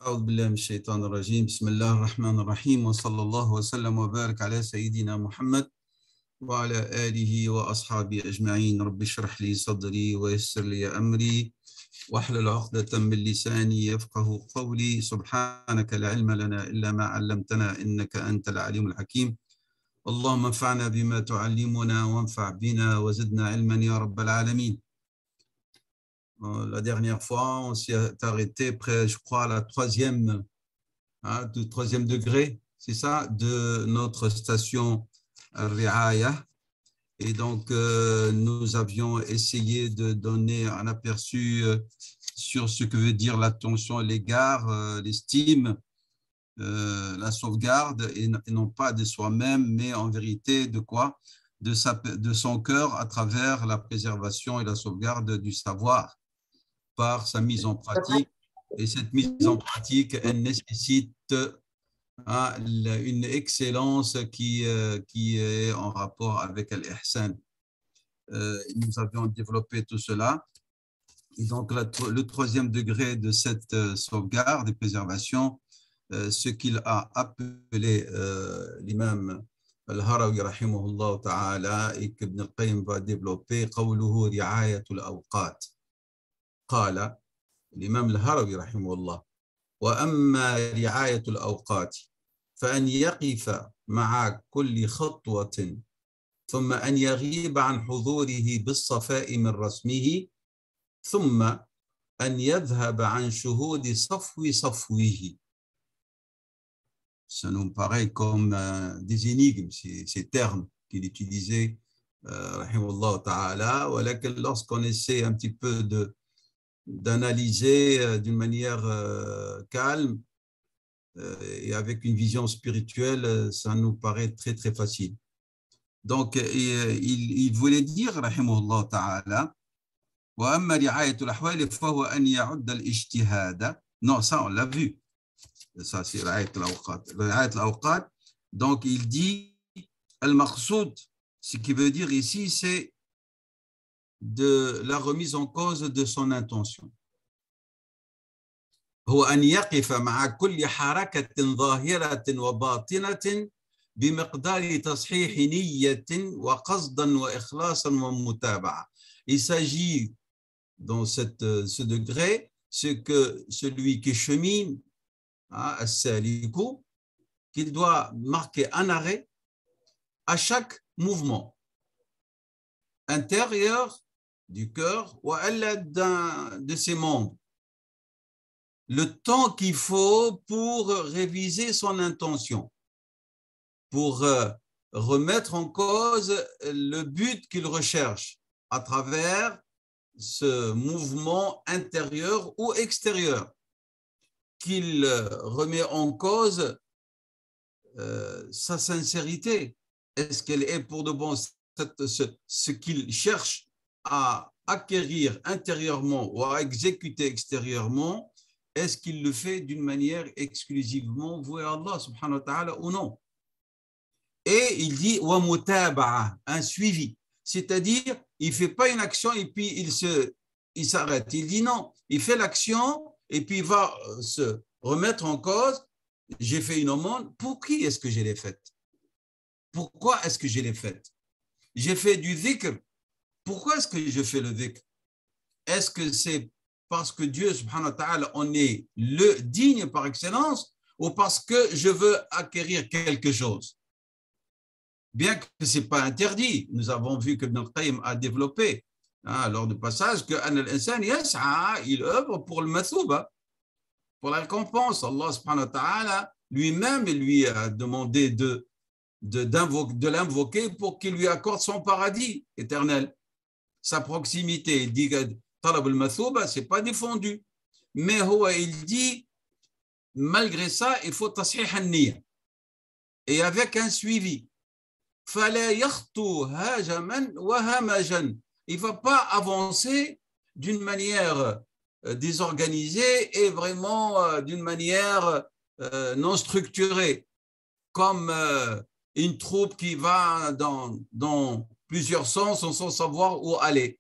أعوذ بالله من الشيطان الرجيم بسم الله الرحمن الرحيم وصلى الله وسلم وبارك على سيدنا محمد وعلى آله وأصحابه أجمعين رب اشرح لي صدري ويسر لي أمري واحلل عقدة من لساني يفقه قولي سبحانك لا علم لنا إلا ما علمتنا إنك أنت العليم الحكيم اللهم انفعنا بما تعلمنا وانفع بنا وزدنا علما يا رب العالمين. La dernière fois, on s'est arrêté près, je crois, à la troisième degré, c'est ça, de notre station Riaya. Et donc, nous avions essayé de donner un aperçu sur ce que veut dire l'attention à l'égard, l'estime, la sauvegarde, et non pas de soi-même, mais en vérité de quoi? De son cœur à travers la préservation et la sauvegarde du savoir par sa mise en pratique. Et cette mise en pratique, elle nécessite une excellence qui est en rapport avec l'ihsan. Nous avions développé tout cela. Et donc, le troisième degré de cette sauvegarde et préservation, ce qu'il a appelé l'imam al-Harawi rahimahullah ta'ala et qu'Ibn al-Qayyim va développer, قوله رعاية الأوقات. قال الإمام الهروي رحمه الله وأما رعاية الأوقات فأن يقف مع كل خطوة ثم أن يغيب عن حضوره بالصفاء من رسمه ثم أن يذهب عن شهود صفوه. Ça nous paraît comme des énigmes, ces termes qu'il utilisait, rahimahullah ta'ala, ولكن lorsqu'on essaie un petit peu d'analyser d'une manière calme et avec une vision spirituelle, ça nous paraît très, très facile. Donc, il voulait dire, rahimahullah ta'ala, وَأَمَّا رِعَايَةُ الْأَحْوَالِ فَهُوَ أَنْ يَعُدَّ الْإِجْتِهَادَ. Non, ça, on l'a vu. Ça, c'est رعاية الأوقات. رعاية الأوقات. Donc, il dit, al-maqsoud, ce qui veut dire ici, c'est de la remise en cause de son intention. هو أن يقف مع كل حركة ظاهرة وباطنة بمقدار تصحيح نية وقصدا وإخلاصا ومتابعة. Il s'agit dans ce degré, c'est que celui qui chemine à Salikou, qu'il doit marquer un arrêt à chaque mouvement intérieur du cœur ou de ses membres. Le temps qu'il faut pour réviser son intention, pour remettre en cause le but qu'il recherche à travers ce mouvement intérieur ou extérieur, qu'il remet en cause sa sincérité. Est-ce qu'elle est pour de bon ce qu'il cherche à acquérir intérieurement ou à exécuter extérieurement? Est-ce qu'il le fait d'une manière exclusivement vouée à Allah subhanahu wa ta'ala ou non? Et il dit wa mutaba'a, un suivi, c'est-à-dire il ne fait pas une action et puis il s'arrête. Il dit non, il fait l'action et puis il va se remettre en cause. J'ai fait une aumône, pour qui est-ce que je l'ai faite? Pourquoi est-ce que je l'ai faite? J'ai fait du dhikr, pourquoi est-ce que je fais le dhikr? Est-ce que c'est parce que Dieu subhanahu wa ta'ala en est le digne par excellence ou parce que je veux acquérir quelque chose? Bien que ce n'est pas interdit, nous avons vu que Ibn al-Qayyim a développé lors du passage que il œuvre pour le mathouba, pour la récompense. Allah subhanahu wa ta'ala lui-même lui a demandé de l'invoquer pour qu'il lui accorde son paradis éternel, sa proximité. Il dit que talab al-mathouba, ce n'est pas défendu. Mais il dit, malgré ça, il faut tasih an-niyya. Et avec un suivi. فَلَا يَخْطُو هَاجَمًا وَهَمَجًا. Il ne va pas avancer d'une manière désorganisée et vraiment d'une manière non structurée, comme une troupe qui va dans plusieurs sens sans savoir où aller.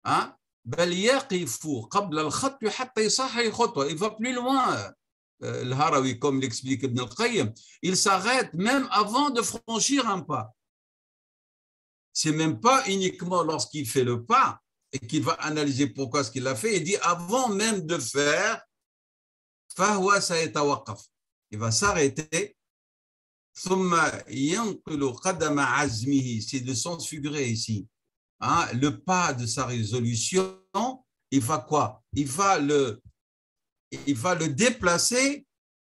Hein? بل يقف قبل الخطو حتى يصحح خطوة. Il va plus loin, الهروي, comme l'explique Ibn al-Qayyim. Il s'arrête même avant de franchir un pas. C'est même pas uniquement lorsqu'il fait le pas et qu'il va analyser pourquoi ce qu'il a fait. Il dit avant même de faire, فهو سيتوقف. Il va s'arrêter. ثم ينقل قدم عزمه. C'est le sens figuré ici. Hein, le pas de sa résolution, il va quoi? Il va le déplacer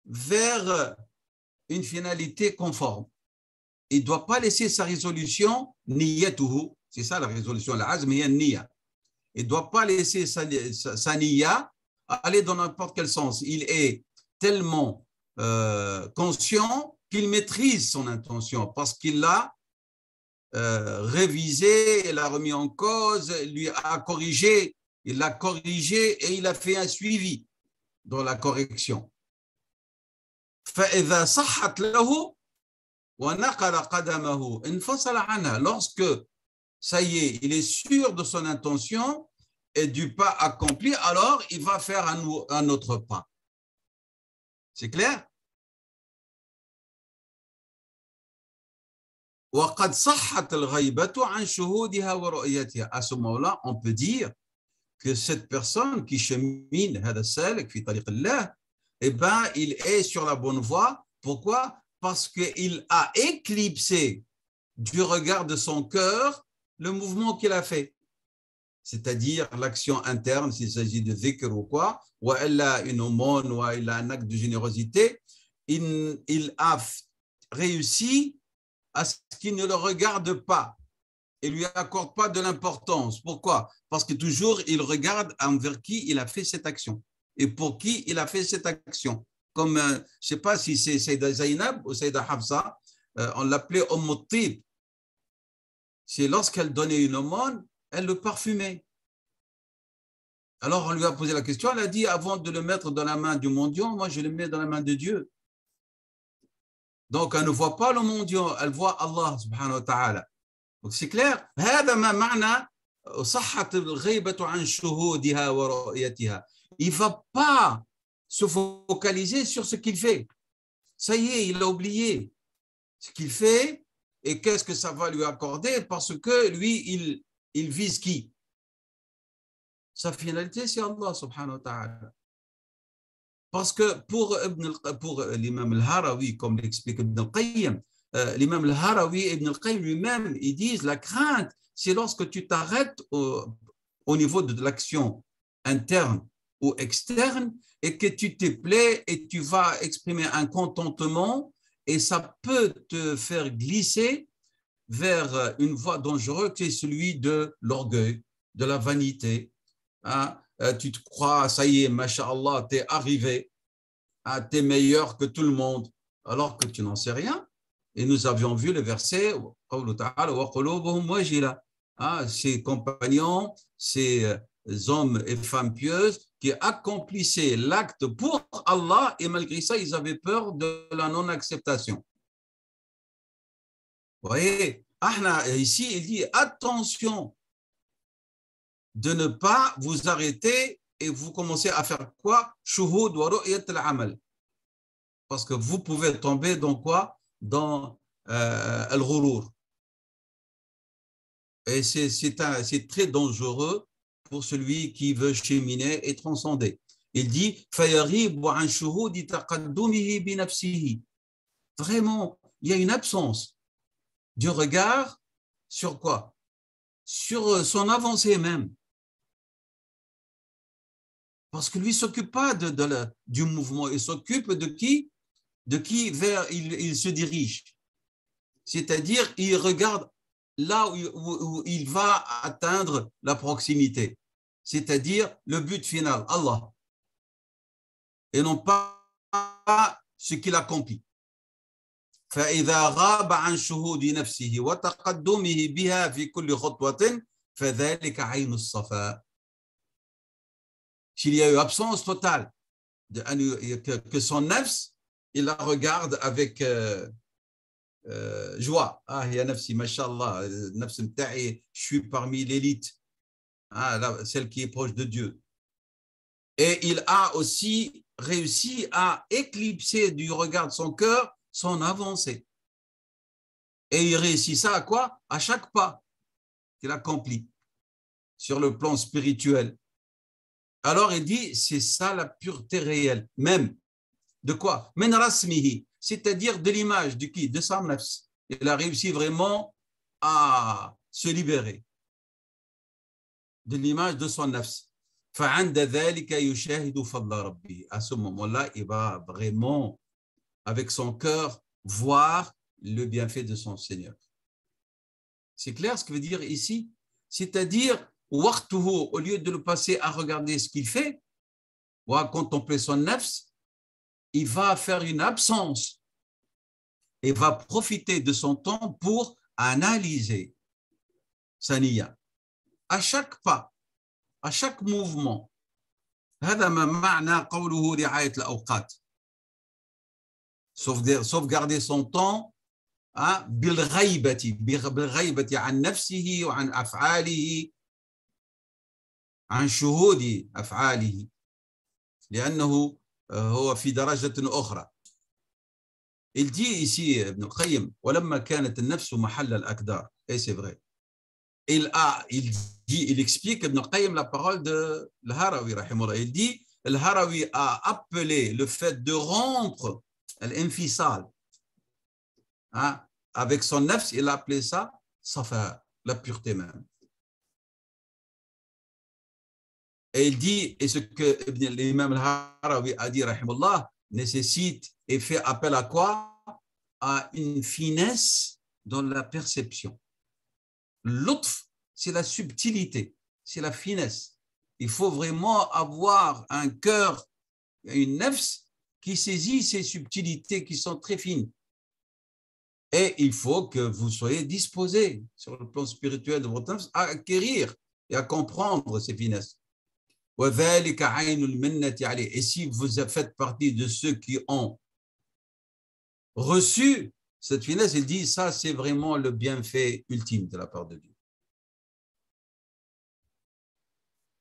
vers une finalité conforme. Il ne doit pas laisser sa résolution, niyatuhu, c'est ça la résolution, la azm hiya niya. Il ne doit pas laisser sa niya aller dans n'importe quel sens. Il est tellement conscient qu'il maîtrise son intention parce qu'il l'a révisé, il l'a remis en cause, lui a corrigé, il l'a corrigé et il a fait un suivi dans la correction. فإذا صحت له ونقل قدمه انفصل عنها. Lorsque ça y est, il est sûr de son intention et du pas accompli, alors il va faire un autre pas. C'est clair? وقد صحت الغيبة عن شهودها ورؤيتها. À ce moment-là, on peut dire que cette personne qui chemine هذا السالك في طريق الله, eh ben, il est sur la bonne voie. Pourquoi? Parce qu'il a éclipsé du regard de son cœur le mouvement qu'il a fait. C'est-à-dire l'action interne, s'il s'agit de dhikr ou quoi, ou elle a une aumône, ou elle a un acte de générosité, il a réussi à ce qu'il ne le regarde pas et lui accorde pas de l'importance. Pourquoi? Parce que toujours, il regarde envers qui il a fait cette action et pour qui il a fait cette action. Comme, je ne sais pas si c'est Saïda Zainab ou Saïda Hafsa, on l'appelait Umm Tib. C'est lorsqu'elle donnait une aumône, elle le parfumait. Alors on lui a posé la question, elle a dit, avant de le mettre dans la main du mendiant, moi je le mets dans la main de Dieu. Donc elle ne voit pas le mendiant, elle voit Allah subhanahu wa ta'ala. Donc c'est clair. هذا ما معنى صحة الغيبة عن شهودها ورؤيتها. Il ne va pas se focaliser sur ce qu'il fait. Ça y est, il a oublié ce qu'il fait et qu'est-ce que ça va lui accorder parce que lui, il vise qui? Sa finalité, c'est Allah subhanahu wa ta'ala. Parce que pour l'imam al-Harawi, comme l'explique Ibn al-Qayyim, l'imam al-Harawi et Ibn al-Qayyim lui-même, ils disent la crainte, c'est lorsque tu t'arrêtes au niveau de l'action interne ou externe et que tu te plais et tu vas exprimer un contentement et ça peut te faire glisser vers une voie dangereuse qui est celui de l'orgueil, de la vanité. Hein? Tu te crois, ça y est, masha'Allah, tu es arrivé, hein, tu es meilleur que tout le monde, alors que tu n'en sais rien. Et nous avions vu le verset, hein, ces compagnons, ces hommes et femmes pieuses qui accomplissaient l'acte pour Allah et malgré ça, ils avaient peur de la non-acceptation. Vous voyez, ici, il dit attention de ne pas vous arrêter et vous commencez à faire quoi? Shuhud wa ru'yat al-amal. Parce que vous pouvez tomber dans quoi? Dans al-ghurur. Et c'est très dangereux pour celui qui veut cheminer et transcender. Il dit فَيَغِيبُ عَنْ شُهُودِ تَقَدُّمِهِ بِنَفْسِهِ. Vraiment, il y a une absence du regard sur quoi? Sur son avancée même. Parce que lui ne s'occupe pas du mouvement, il s'occupe de qui vers il se dirige. C'est-à-dire, il regarde là où il va atteindre la proximité. C'est-à-dire le but final, Allah. Et non pas ce qu'il accomplit. فإذا غاب عن شهود نفسه وتقدمه بها في كل خطوة فذلك عين الصفاء. S'il y a eu absence totale, que son nafs, il la regarde avec joie. Ah, ya nafsi, mashallah, nafs mta'i, je suis parmi l'élite. celle qui est proche de Dieu. Et il a aussi réussi à éclipser du regard de son cœur son avancée. Et il réussit ça à quoi? À chaque pas qu'il accomplit sur le plan spirituel. Alors il dit, c'est ça la pureté réelle, même de quoi? Men rasmihi, c'est-à-dire de l'image de qui? De sa nafs. Il a réussi vraiment à se libérer de l'image de son nafs. فعند ذلك يشاهد فضل ربه. À ce moment-là, il va vraiment, avec son cœur, voir le bienfait de son Seigneur. C'est clair ce que veut dire ici? C'est-à-dire, au lieu de le passer à regarder ce qu'il fait, ou à contempler son nafs, il va faire une absence et va profiter de son temps pour analyser sa niya. À chaque pas, à chaque mouvement. هذا ما معنى قوله رعاية الأوقات. Sauvegarder son temps بالغيبة عن نفسه وعن أفعاله عن شهود أفعاله لأنه هو في درجة أخرى. Il dit ici, Ibn al-Qayyim, ولما كانت النفس محل الأكدار. Et c'est vrai. Il explique Ibn al-Qayyim la parole de Al-Harawi, rahimahullah. Il dit, Al-Harawi a appelé le fait de rompre l'infisal avec son nafs, il a appelé ça safa, la pureté même. Et il dit, et ce que l'imam Al-Harawi a dit, rahimahullah, nécessite et fait appel à quoi? À une finesse dans la perception. L'utf, c'est la subtilité, c'est la finesse. Il faut vraiment avoir un cœur, une nafs qui saisit ces subtilités qui sont très fines. Et il faut que vous soyez disposés sur le plan spirituel de votre nafs à acquérir et à comprendre ces finesses. Et si vous faites partie de ceux qui ont reçu cette finesse, il dit, ça c'est vraiment le bienfait ultime de la part de Dieu.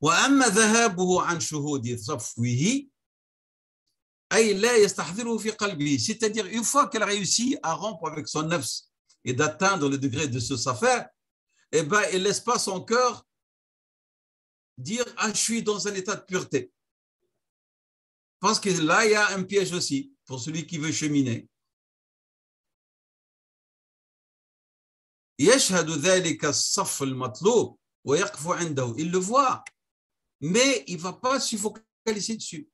وأما ذهابه عن شهود صفوه أي لا يستحضره في قلبه, c'est-à-dire une fois qu'elle a réussi à rompre avec son nafs et d'atteindre le degré de ce safa, eh ben, elle ne laisse pas son cœur dire « Ah, je suis dans un état de pureté ». Parce que là, il y a un piège aussi pour celui qui veut cheminer. يشهد ذلك الصف المطلوب ويقف عنده. Il le voit, mais il ne va pas se focaliser dessus.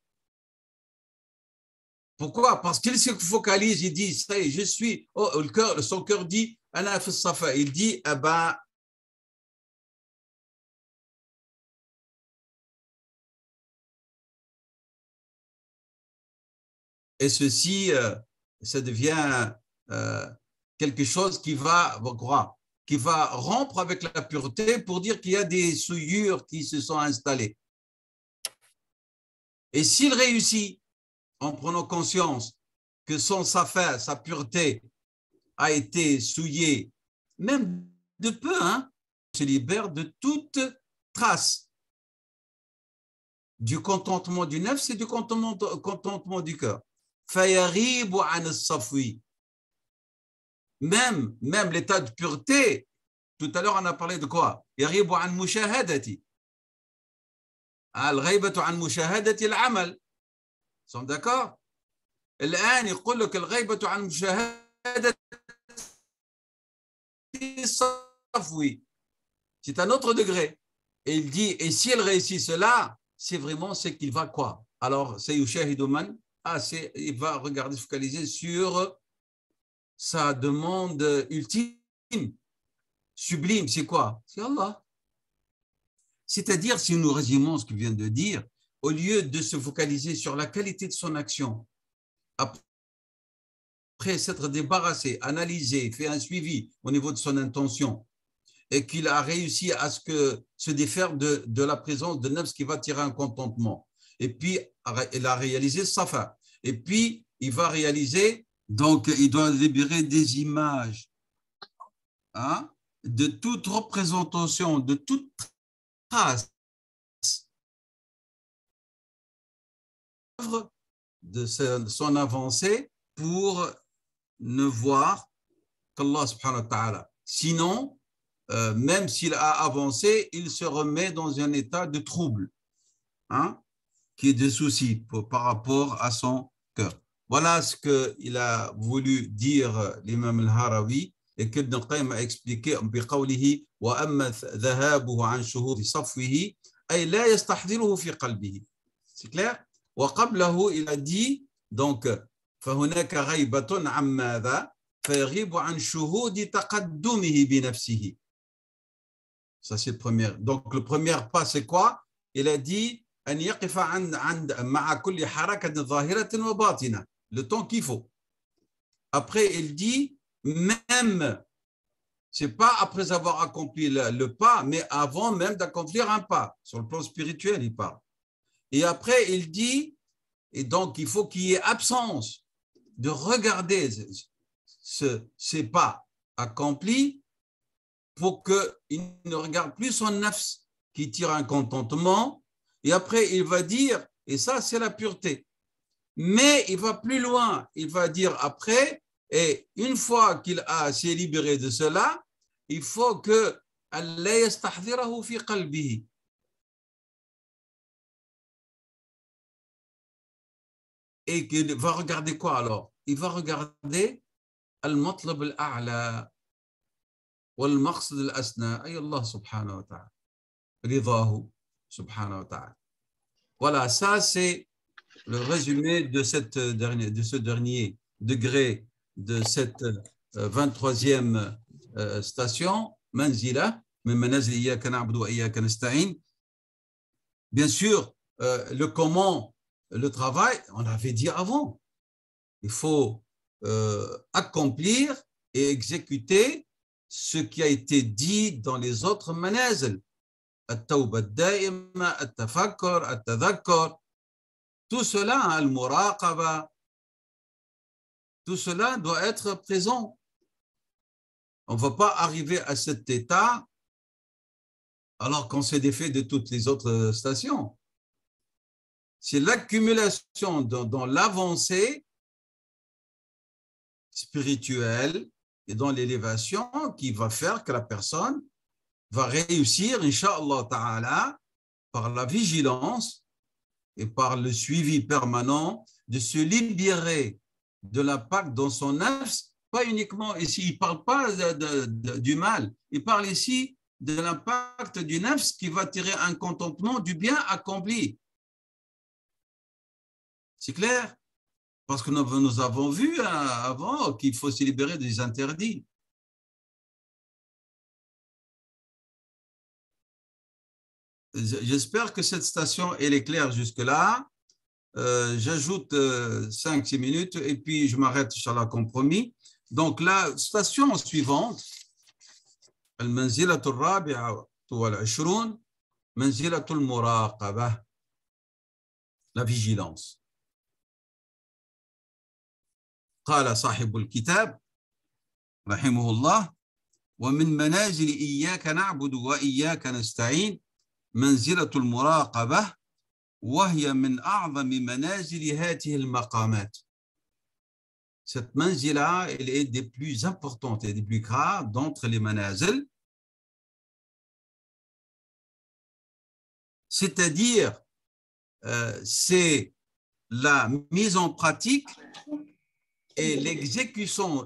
Pourquoi? Parce qu'il se focalise, il dit, ça y est, je suis, son cœur dit, ana fi safa, il dit, ah ben, et ceci, ça devient quelque chose qui va rompre avec la pureté pour dire qu'il y a des souillures qui se sont installées. Et s'il réussit, en prenant conscience que son safa, sa pureté, a été souillée, même de peu, se libère de toute trace du contentement du nefs et du contentement du cœur. Même l'état de pureté, tout à l'heure on a parlé de quoi? يغيب عن مشاهدتي. الغيبة عن مشاهدة العمل. Sont d'accord? الآن يقول لك الغيبة عن مشاهدة الصفوي. C'est un autre degré. Et il dit, et si elle réussit cela, c'est vraiment ce qu'il va quoi? Alors, c'est yushahidu man, il va regarder, focaliser sur sa demande ultime, sublime, c'est quoi? C'est Allah. C'est-à-dire, si nous résumons ce qu'il vient de dire, au lieu de se focaliser sur la qualité de son action, après s'être débarrassé, analysé, fait un suivi au niveau de son intention, et qu'il a réussi à se défaire de la présence de nafs qui va tirer un contentement. Et puis, il a réalisé safa. Et puis, il va réaliser, donc, il doit libérer des images de toute représentation, de toute trace de son avancée pour ne voir qu'Allah subhanahu wa ta'ala. Sinon, même s'il a avancé, il se remet dans un état de trouble, hein, qui est de souci par rapport à son cœur. Voilà ce qu'il a voulu dire l'imam al-Harawi et que Ibn al-Qayyim a expliqué بقوله وأما ذهابه عن شهود صفوه أي لا يستحضره في قلبه. C'est clair? وقبله il a dit donc فهناك غيبة عن ماذا فيغيب عن شهود تقدمه بنفسه. Ça c'est le premier. Donc le premier pas c'est quoi? Il a dit أن يقف عند مع كل حركة ظاهرة وباطنة, le temps qu'il faut. Après il dit même, c'est pas après avoir accompli le pas, mais avant même d'accomplir un pas. Sur le plan spirituel, il parle. Et après, il dit, et donc il faut qu'il y ait absence de regarder ces pas accomplis pour qu'il ne regarde plus son nafs qui tire un contentement. Et après, il va dire, et ça, c'est la pureté. Mais il va plus loin. Il va dire après, et une fois qu'il s'est libéré de cela, il faut que Allah yastahdirahu fi qalbihi. Et qu'il va regarder quoi alors? Il va regarder al-matlab al-a'la wal-maqsad al-asna, ay Allah subhanahu wa ta'ala, ridahu subhanahu wa ta'ala. Voilà, ça c'est le résumé de ce dernier degré de cette 23e station, Manzila, min manazil iyyaka na'budu wa iyyaka nasta'in. Bien sûr, le comment, le travail, on l'avait dit avant. Il faut accomplir et exécuter ce qui a été dit dans les autres manazil. At-tawba ad-da'ima, at-tafakkur, at-tadhakkur. Tout cela, al-muraqaba, tout cela doit être présent. On ne va pas arriver à cet état alors qu'on s'est défait de toutes les autres stations. C'est l'accumulation dans l'avancée spirituelle et dans l'élévation qui va faire que la personne va réussir, Inch'Allah Ta'ala, par la vigilance et par le suivi permanent, de se libérer de l'impact dans son nafs, pas uniquement ici, il ne parle pas du mal, il parle ici de l'impact du nafs qui va tirer un contentement du bien accompli. C'est clair? Parce que nous avons vu avant qu'il faut se libérer des interdits. J'espère que cette station elle est claire jusque-là. J'ajoute 5-6 minutes et puis je m'arrête sur la compromis. Donc la station suivante, al-manzilatul rabi'a wal 20, manzilatul muraqabah, la vigilance. قال صاحب الكتاب رحمه الله ومن منازل إياك نعبد وإياك نستعين منزلة المراقبة وهي من أعظم منازل هذه المقامات. Cette manzila, elle est des plus importantes et des plus graves d'entre les manazil. C'est-à-dire, c'est la mise en pratique et l'exécution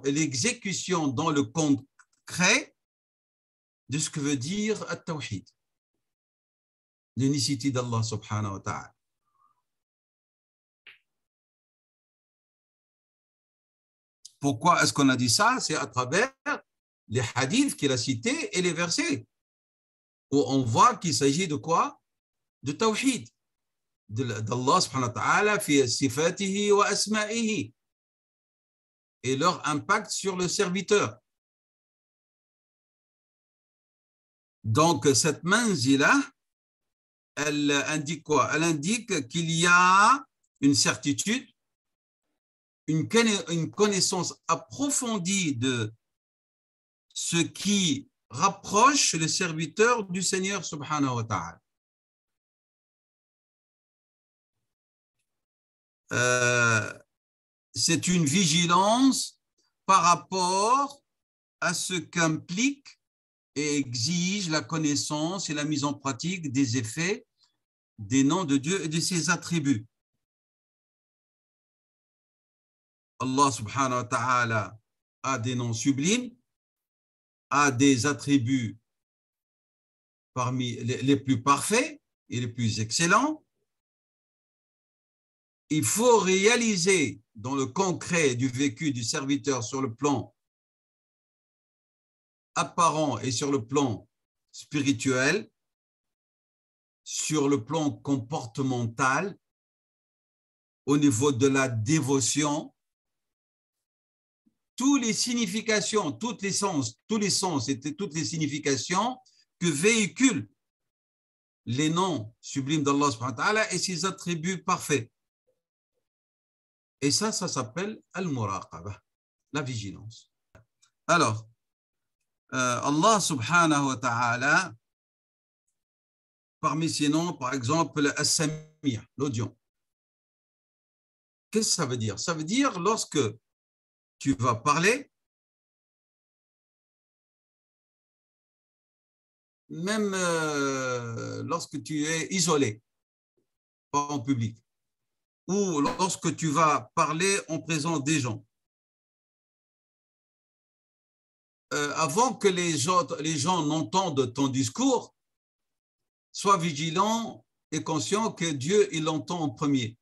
dans le concret de ce que veut dire at-tawhid, l'unicité d'Allah subhanahu wa ta'ala. Pourquoi est-ce qu'on a dit ça? C'est à travers les hadiths qu'il a cités et les versets où on voit qu'il s'agit de quoi? De tawhid, d'Allah subhanahu wa ta'ala fi sifatihi wa asma'ihi, et leur impact sur le serviteur. Donc, cette manzila, elle indique quoi? Elle indique qu'il y a une certitude, une connaissance approfondie de ce qui rapproche le serviteur du Seigneur subhanahu wa ta'ala. C'est une vigilance par rapport à ce qu'implique et exige la connaissance et la mise en pratique des effets des noms de Dieu et de ses attributs. Allah subhanahu wa ta'ala a des noms sublimes, a des attributs parmi les plus parfaits et les plus excellents. Il faut réaliser dans le concret du vécu du serviteur sur le plan apparent et sur le plan spirituel, sur le plan comportemental, au niveau de la dévotion, toutes les significations, tous les sens et toutes les significations que véhiculent les noms sublimes d'Allah subhanahu wa ta'ala et ses attributs parfaits. Et ça s'appelle al-muraqabah, la vigilance. Alors, Allah subhanahu wa ta'ala, parmi ses noms, par exemple, As-Sami', l'audion. Qu'est-ce que ça veut dire? Ça veut dire lorsque tu vas parler, même lorsque tu es isolé, pas en public, ou lorsque tu vas parler en présence des gens. Avant que les gens n'entendent ton discours, sois vigilant et conscient que Dieu, il l'entend en premier.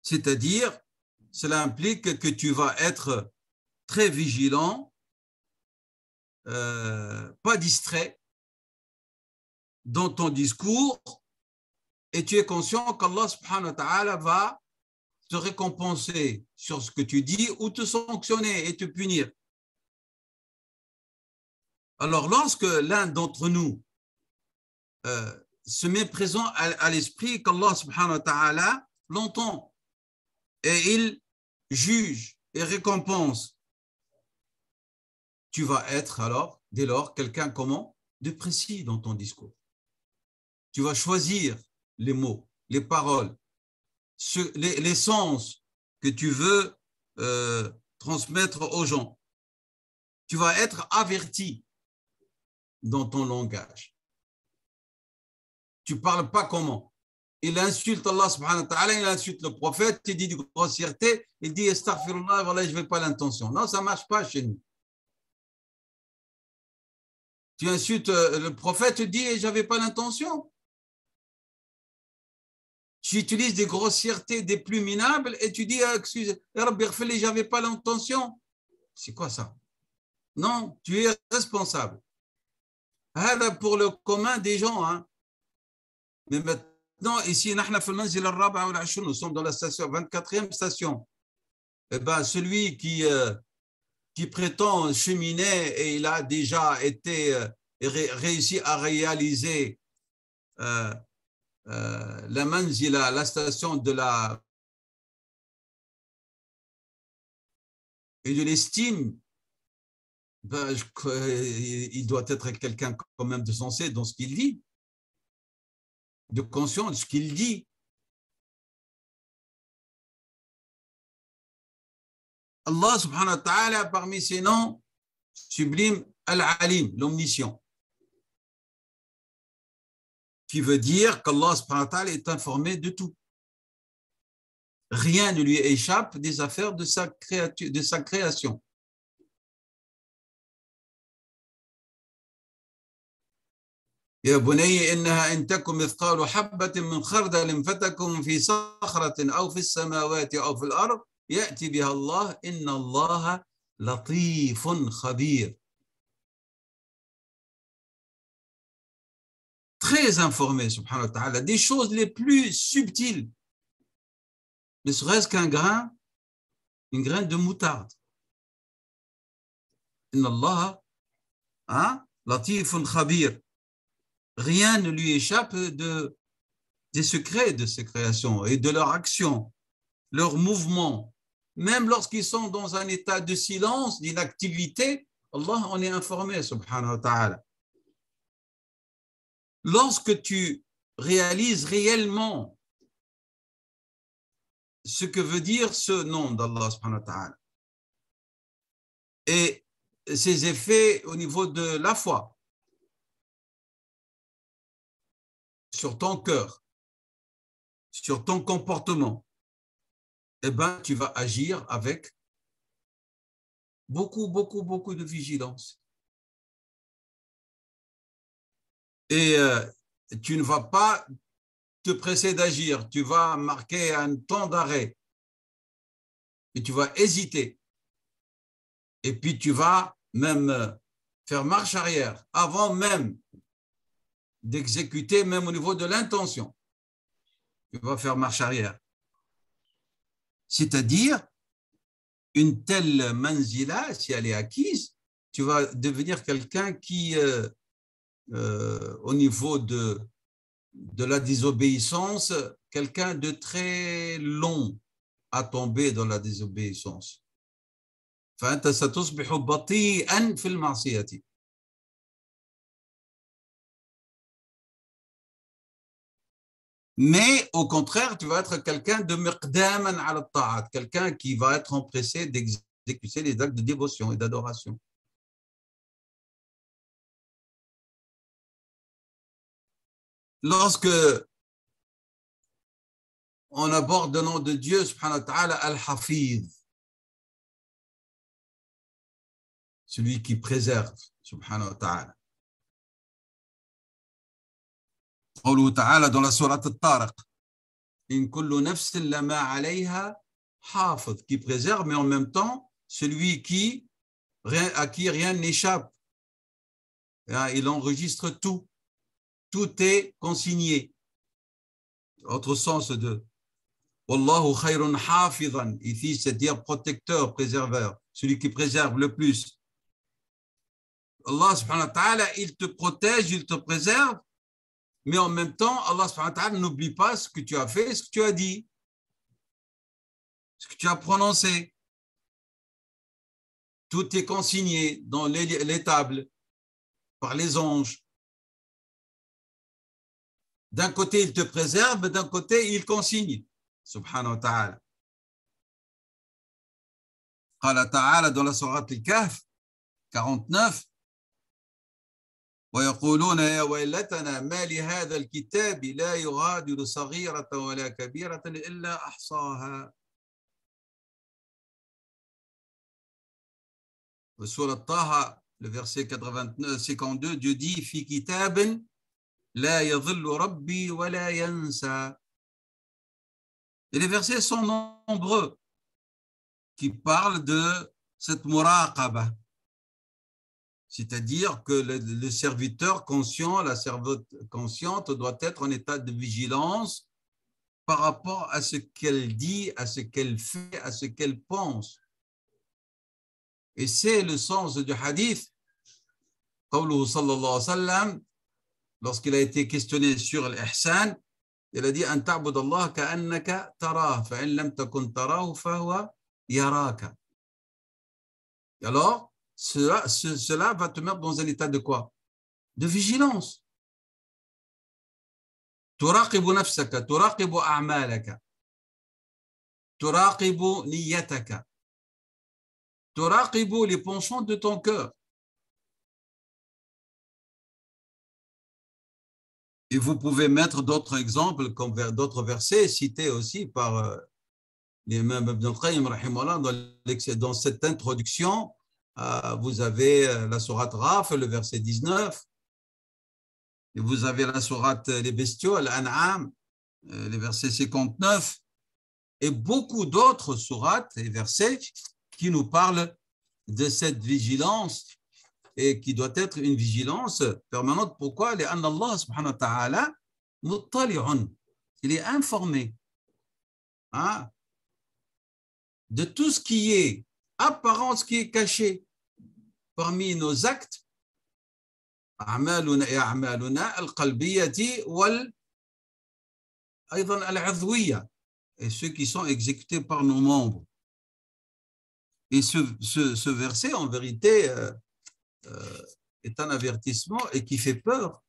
C'est-à-dire, cela implique que tu vas être très vigilant, pas distrait dans ton discours, et tu es conscient qu'Allah subhanahu wa ta'ala va te récompenser sur ce que tu dis ou te sanctionner et te punir. Alors, lorsque l'un d'entre nous se met présent à l'esprit qu'Allah subhanahu wa ta'ala l'entend et il juge et récompense, tu vas être alors, dès lors, quelqu'un comment? De précis dans ton discours. Tu vas choisir les mots, les paroles, les sens que tu veux transmettre aux gens. Tu vas être averti dans ton langage. Tu ne parles pas comment? Il insulte Allah subhanahu wa ta'ala, il insulte le prophète, il dit de grossièreté, il dit astaghfirullah, voilà, je n'avais pas l'intention. Non, ça ne marche pas chez nous. Tu insultes le prophète, tu dis je n'avais pas l'intention. Tu utilises des grossièretés des plus minables et tu dis excusez, je n'avais pas l'intention. C'est quoi ça? Non, tu es responsable. Pour le commun des gens. Hein. Mais maintenant, ici, nous sommes dans la station, 24e station. Eh ben, celui qui prétend cheminer et il a déjà été réussi à réaliser la manzila, la station de la et de l'estime, ben, il doit être quelqu'un quand même de sensé dans ce qu'il dit, de conscient de ce qu'il dit. Allah subhanahu wa ta'ala, parmi ses noms sublimes, Al-Alim, l'omniscient, qui veut dire qu'Allah subhanahu wa ta'ala est informé de tout. Rien ne lui échappe des affaires de sa création. يا بني إنها إن تكن مثقال حبة من خردل فتكن في صخرة أو في السماوات أو في الأرض يأتي بها الله إن الله لطيف خبير. Très informé, subhanahu wa ta'ala, des choses les plus subtiles, ne serait-ce qu'un grain, une graine de moutarde. Inna Allah latifun khabir. Rien ne lui échappe des secrets de ses créations et de leur action, leur mouvement, même lorsqu'ils sont dans un état de silence, d'inactivité, Allah en est informé, subhanahu wa ta'ala. Lorsque tu réalises réellement ce que veut dire ce nom d'Allah, subhanahu wa ta'ala, et ses effets au niveau de la foi, sur ton cœur, sur ton comportement, eh ben, tu vas agir avec beaucoup de vigilance. Et tu ne vas pas te presser d'agir, tu vas marquer un temps d'arrêt et tu vas hésiter. Et puis tu vas même faire marche arrière avant même d'exécuter, même au niveau de l'intention. Tu vas faire marche arrière. C'est-à-dire, une telle manzila, si elle est acquise, tu vas devenir quelqu'un qui, au niveau de la désobéissance, quelqu'un de très long à tomber dans la désobéissance. فأنت ستصبح بطيئا في المعصية. Mais au contraire, tu vas être quelqu'un de miqdaman ala ta'at, quelqu'un qui va être empressé d'exécuter les actes de dévotion et d'adoration. Lorsque on aborde le nom de Dieu, subhanahu wa ta'ala, al-Hafiz, celui qui préserve, subhanahu wa ta'ala. قوله تعالى dans la sourate At-Tariq, in kullu nafsin lama alayha hafiz, qui préserve, mais en même temps celui à qui rien n'échappe. Il enregistre tout, tout est consigné. Autre sens de Wallahu khayrun hafizan, ici c'est-à-dire protecteur, préserveur, celui qui préserve le plus. Allah subhanahu wa ta'ala, il te protège, il te préserve, mais en même temps, Allah subhanahu wa ta'ala n'oublie pas ce que tu as fait, ce que tu as dit, ce que tu as prononcé. Tout est consigné dans les tables par les anges. D'un côté, il te préserve, d'un côté, il consigne. Subhanahu wa ta'ala. قال تعالى dans la sourate Al-Kahf 49, ويقولون يا ويلتنا ما لهذا الكتاب لا يغادر صغيرة ولا كبيرة إلا أحصاها. Surat Taha, le verset 52, Dieu dit fi kitabin la yadhillu rabbi wa la yansa. Et les versets sont nombreux qui parlent de cette muraqaba, c'est-à-dire que le serviteur conscient, la servante consciente doit être en état de vigilance par rapport à ce qu'elle dit, à ce qu'elle fait, à ce qu'elle pense. Et c'est le sens du hadith, qawluhu sallallahu alayhi wa sallam, lorsqu'il a été questionné sur l'ihsan, il a dit an ta'bud Allah ka'annaka tarah, fa in lam takun tarahu fa huwa yaraka. Alors, cela va te mettre dans un état de quoi? De vigilance. Turaqibu nafsaka, turaqibu a'malaka, turaqibu niyyataka, turaqibu les penchants de ton cœur. Et vous pouvez mettre d'autres exemples, comme d'autres versets cités aussi par l'imam Ibn al-Qayyim, rahimahullah, dans cette introduction. Vous avez la sourate Raf, le verset 19, et vous avez la sourate Les Bestiaux, Al-An'am, le verset 59, et beaucoup d'autres sourates et versets qui nous parlent de cette vigilance et qui doit être une vigilance permanente. Pourquoi? لأن Allah subhanahu wa ta'ala muttali'un, il est informé de tout ce qui est apparent, ce qui est caché parmi nos actes, أعمالنا القلبية أيضا العضوية, et ceux qui sont exécutés par nos membres. Et ce verset, en vérité, est un avertissement et qui fait peur.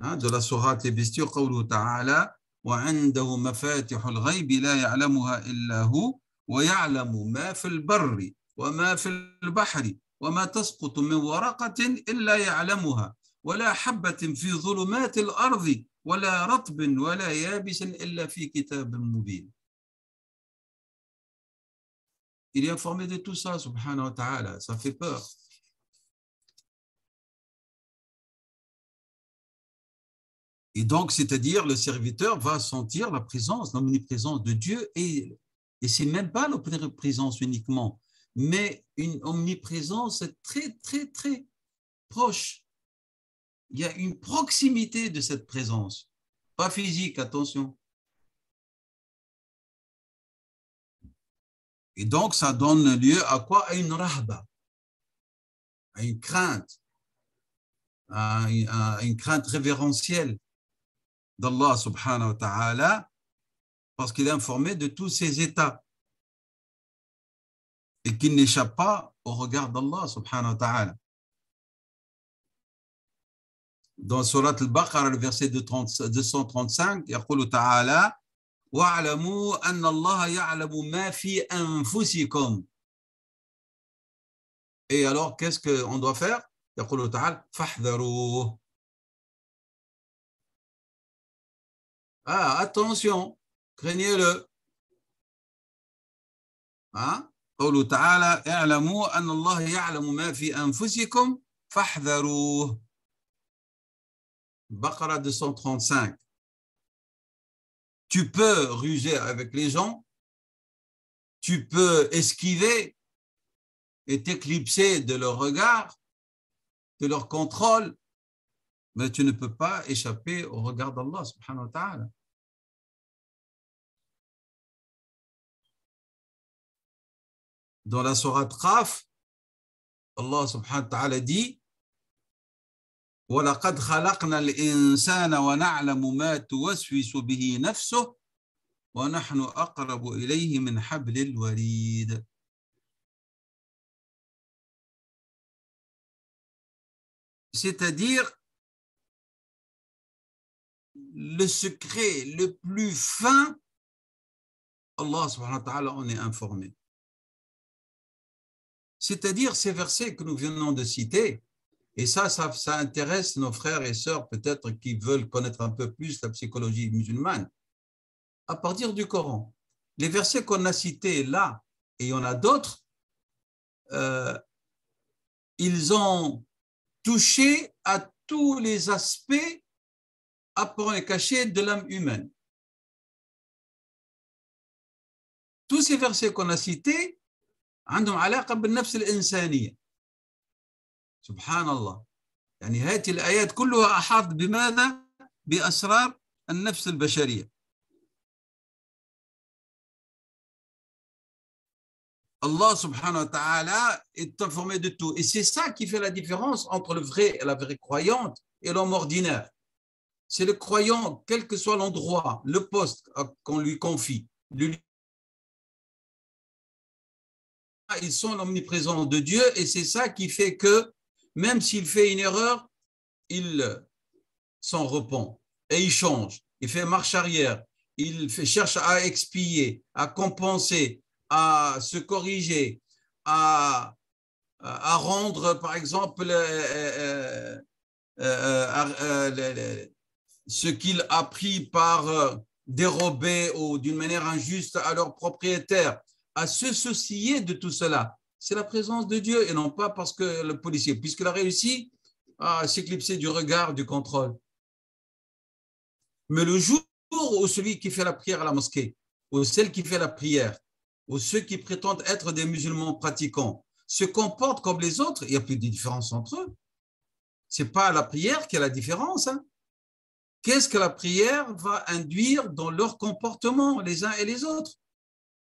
De la sourate Les Bestiaux, قوله تعالى وعنده مفاتح الغيب لا يعلمها إلا هو ويعلم ما في البر وما في البحر وما تسقط من ورقة إلا يعلمها ولا حبة في ظلمات الأرض ولا رطب ولا يابس إلا في كتاب مبين. Il est informé de tout ça, subhanahu wa ta'ala. Ça fait peur. Et donc, c'est-à-dire, le serviteur va sentir la présence, l'omniprésence de Dieu, et ce n'est même pas l'omniprésence uniquement, mais une omniprésence très, très, très proche. Il y a une proximité de cette présence, pas physique, attention. Et donc, ça donne lieu à quoi? À une rahba, à une crainte, à une crainte révérentielle d'Allah subhanahu wa ta'ala, parce qu'il est informé de tous ses états et qu'il n'échappe pas au regard d'Allah subhanahu wa ta'ala. Dans Surat al-Baqarah, le verset 235, يقول تعالى وَاعْلَمُوا أَنَّ اللَّهَ يَعْلَمُ مَا فِي أَنفُسِكُمْ. Et alors, qu'est-ce qu'on doit faire? يقول تعالى فَاحْذَرُوهُ. Ah, attention, craignez-le. قوله تعالى اعلموا أن الله يعلم ما في أنفسكم فاحذروه. Baqarah 235. Tu peux ruser avec les gens, tu peux esquiver et t'éclipser de leur regard, de leur contrôle, mais tu ne peux pas échapper au regard d'Allah subhanahu wa ta'ala. Dans la sourate Qaf, Allah subhanahu wa ta'ala dit وَلَقَدْ خَلَقْنَا الْإِنسَانَ وَنَعْلَمُ مَا تُوَسْوِسُ بِهِ نَفْسُهُ وَنَحْنُ أَقْرَبُ إِلَيْهِ مِنْ حَبْلِ الْوَرِيدِ. C'est-à-dire le secret le plus fin, Allah subhanahu wa ta'ala en est informé. C'est-à-dire ces versets que nous venons de citer, et ça intéresse nos frères et sœurs peut-être qui veulent connaître un peu plus la psychologie musulmane, à partir du Coran. Les versets qu'on a cités là, et il y en a d'autres, ils ont touché à tous les aspects apparents et cachés de l'âme humaine. Tous ces versets qu'on a cités, عندهم علاقة بالنفس الإنسانية. سبحان الله. يعني هذه الآيات كلها أحاط بماذا؟ بأسرار النفس البشرية. Allah subhanahu wa ta'ala est informé de tout. Et c'est ça qui fait la différence entre le vrai et la vraie croyante et l'homme ordinaire. C'est le croyant, quel que soit l'endroit, le poste qu'on lui confie. Ils sont l'omniprésence de Dieu et c'est ça qui fait que même s'il fait une erreur, il s'en repent et il change. Il fait marche arrière. Cherche à expier, à compenser, à se corriger, à rendre, par exemple, ce qu'il a pris par dérobé ou d'une manière injuste à leur propriétaire, à se soucier de tout cela. C'est la présence de Dieu et non pas parce que le policier, puisqu'il a réussi à s'éclipser du regard, du contrôle. Mais le jour où celui qui fait la prière à la mosquée, ou celle qui fait la prière, ou ceux qui prétendent être des musulmans pratiquants, se comportent comme les autres, il n'y a plus de différence entre eux. Ce n'est pas la prière qui a la différence. Qu'est-ce que la prière va induire dans leur comportement, les uns et les autres?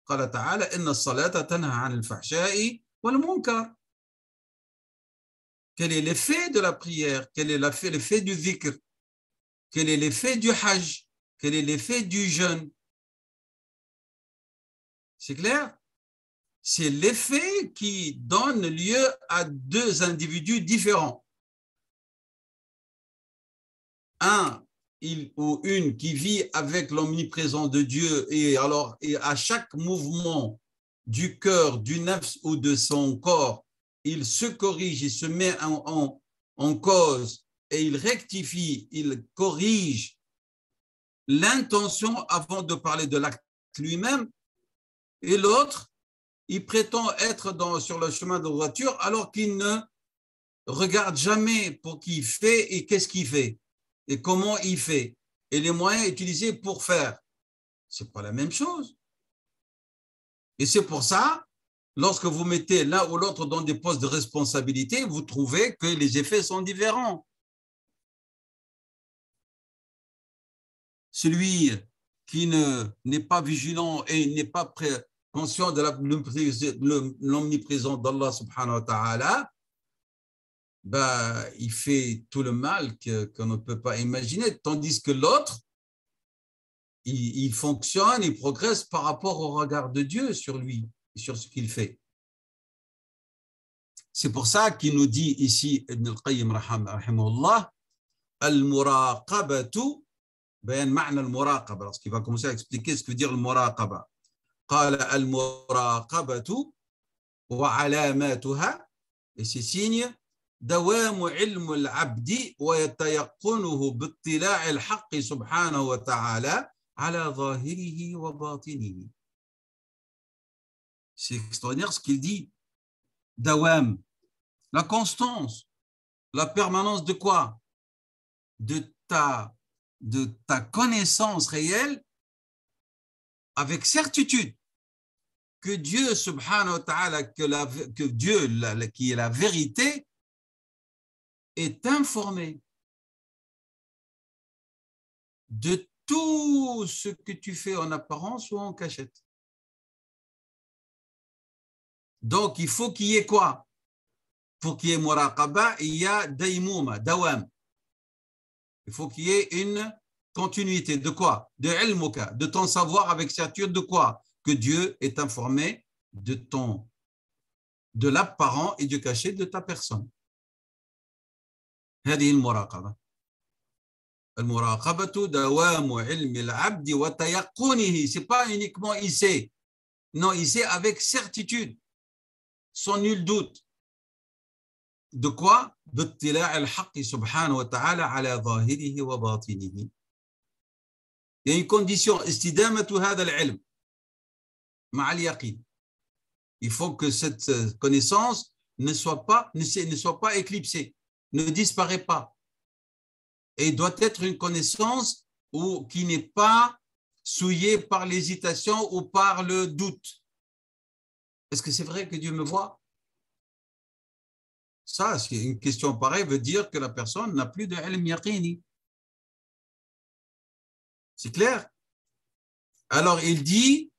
قال تعالى إن الصلاة تنهى عن الفحشاء والمنكر. Quel est l'effet de la prière? Quel est l'effet du dhikr? Quel est l'effet du hajj? Quel est l'effet du jeûne? C'est clair? c'est l'effet qui donne lieu à deux individus différents. Un ou une qui vit avec l'omniprésence de Dieu et à chaque mouvement du cœur, du nafs ou de son corps, il se corrige, il se met en cause et il rectifie, il corrige l'intention avant de parler de l'acte lui-même. Et l'autre, il prétend être sur le chemin de voiture alors qu'il ne regarde jamais pour qui il fait et qu'est-ce qu'il fait et comment il fait et les moyens utilisés pour faire. Ce n'est pas la même chose. Et c'est pour ça, lorsque vous mettez l'un ou l'autre dans des postes de responsabilité, vous trouvez que les effets sont différents. Celui qui n'est pas vigilant et n'est pas conscient de l'omniprésence d'Allah subhanahu wa ta'ala, il fait tout le mal qu'on ne peut pas imaginer, tandis que l'autre, il fonctionne, il progresse par rapport au regard de Dieu sur lui, sur ce qu'il fait. C'est pour ça qu'il nous dit ici, Ibn al-Qayyim rahimahullah, al-muraqabatu, bayan ma'na al-muraqaba, parce qu'il va commencer à expliquer ce que veut dire al-muraqaba. قال المراقبة وعلاماتها, et ses signes, دوام علم العبد ويتيقنه باطلاع الحق سبحانه وتعالى على ظاهره وباطنه. C'est extraordinaire ce qu'il dit. Dawam, la constance, la permanence de quoi? De ta connaissance réelle avec certitude que Dieu subhanahu wa ta'ala, que Dieu qui est la vérité est informé de tout ce que tu fais en apparence ou en cachette. Donc, il faut qu'il y ait quoi? Pour qu'il y ait muraqaba, il y a daimouma, dawam. Il faut qu'il y ait une continuité. De quoi? De ilmuka, de ton savoir avec certitude de quoi? Que Dieu est informé de l'apparent et du caché de ta personne. هذه المراقبة. المراقبة دوام علم العبد وتيقنه. C'est pas uniquement il sait. Non, il sait avec certitude, sans nul doute. De quoi? باطلاع الحق سبحانه وتعالى على ظاهره وباطنه. Il y a une condition, استدامة هذا العلم مع اليقين. Il faut que cette connaissance ne soit pas éclipsée, ne disparaît pas. Et il doit être une connaissance qui n'est pas souillée par l'hésitation ou par le doute. Est-ce que c'est vrai que Dieu me voit? Ça, c'est une question pareille, veut dire que la personne n'a plus de ilm yaqini. C'est clair? Alors il dit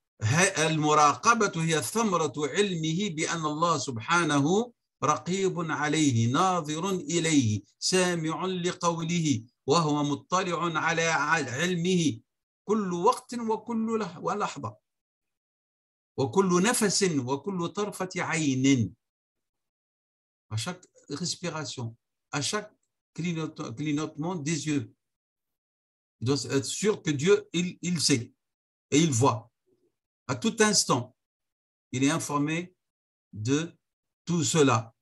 المراقبة هي ثمرة علمه بأن الله سبحانه رقيب عليه ناظر إليه سامع لقوله وهو مطلع على علمه كل وقت وكل لحظة وكل نفس وكل طرفة عين. À chaque respiration, à chaque clignotement des yeux, il doit être sûr que Dieu, il sait et il voit. À tout instant, il est informé de tout cela.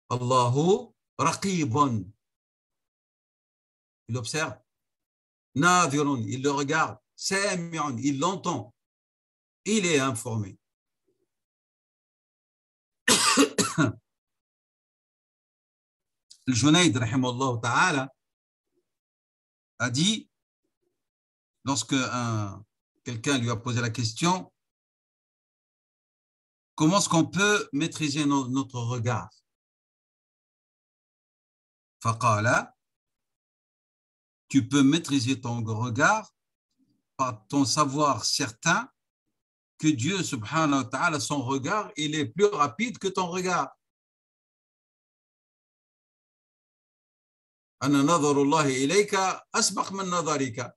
Allahu raqibun. Il observe. Nadirun, il le regarde. Sami'un, il l'entend. Il est informé. Le Junayd, rahimahullah ta'ala, a dit, lorsque quelqu'un lui a posé la question, comment est-ce qu'on peut maîtriser notre regard? Faqala, tu peux maîtriser ton regard par ton savoir certain que Dieu, subhanahu wa ta'ala, son regard, il est plus rapide que ton regard. Anna nadharullahi ilayka asbaq min nadharika.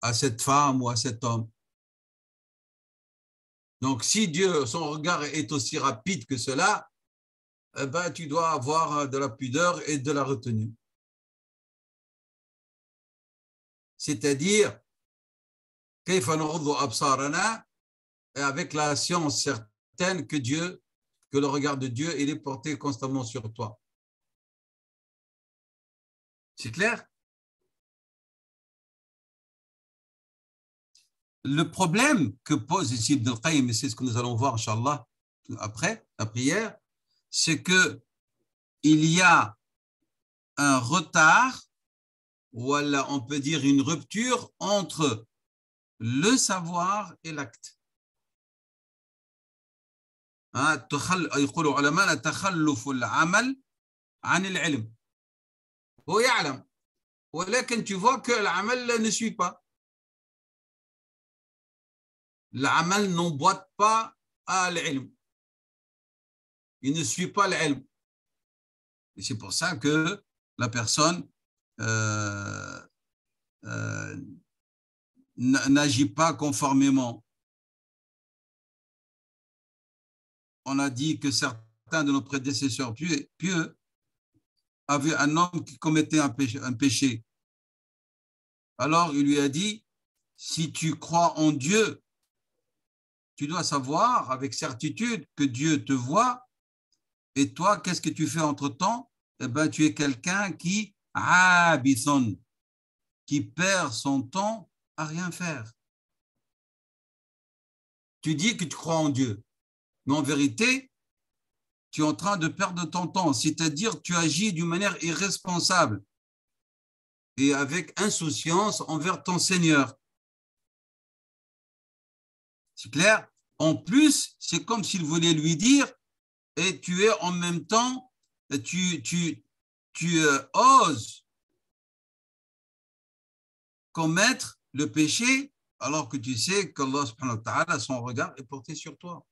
À cette femme ou à cet homme, Donc, si Dieu, son regard est aussi rapide que cela, eh ben, tu dois avoir de la pudeur et de la retenue. C'est-à-dire, كيف نغض أبصارنا, et avec la science certaine que Dieu, que le regard de Dieu, il est porté constamment sur toi. C'est clair? Le problème que pose ici Ibn al-Qayyim, et c'est ce que nous allons voir, Inch'Allah, après la prière, c'est qu'il y a un retard, ou on peut dire une rupture entre le savoir et l'acte. يقول علماء تخلف العمل عن العلم. هو يعلم, ولكن tu vois que العمل ne suit pas. العمل n'emboîte pas à l'ilm. Il ne suit pas l'ilm. Et c'est pour ça que la personne n'agit pas conformément. On a dit que certains de nos prédécesseurs pieux avaient un homme qui commettait un péché. Alors il lui a dit, si tu crois en Dieu, tu dois savoir avec certitude que Dieu te voit, et toi, qu'est-ce que tu fais entre-temps? Eh bien, tu es quelqu'un qui perd son temps à rien faire. Tu dis que tu crois en Dieu, mais en vérité, tu es en train de perdre ton temps, c'est-à-dire tu agis d'une manière irresponsable et avec insouciance envers ton Seigneur. C'est clair? En plus, c'est comme s'il voulait lui dire, et tu es en même temps, tu oses commettre le péché alors que tu sais qu'Allah subhanahu wa ta'ala, son regard est porté sur toi.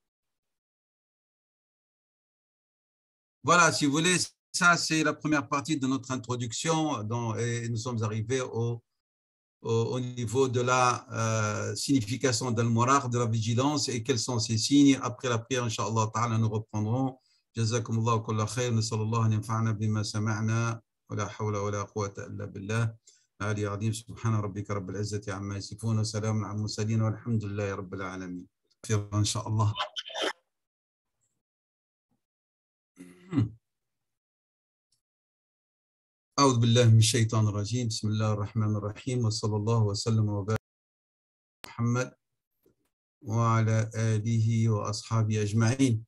Voilà, si vous voulez, ça c'est la première partie de notre introduction et nous sommes arrivés au niveau de la signification d'Al-Muraq, de la vigilance et quels sont ces signes. Après la prière, Inch'Allah ta'ala, nous reprendrons. Jazakumullahu kulla khair, nasallallahu an yanfa'ana bima sama'na, wa la hawla wa la quwwata illa billah. Ali Adim, subhana rabbika rabbil izzati amma yasifun, wa salamun ala al-mursalin, walhamdulillahi rabbil alamin. Inch'Allah. أعوذ بالله من الشيطان الرجيم بسم الله الرحمن الرحيم وصلى الله وسلم وبارك على محمد وعلى آله وأصحابه أجمعين.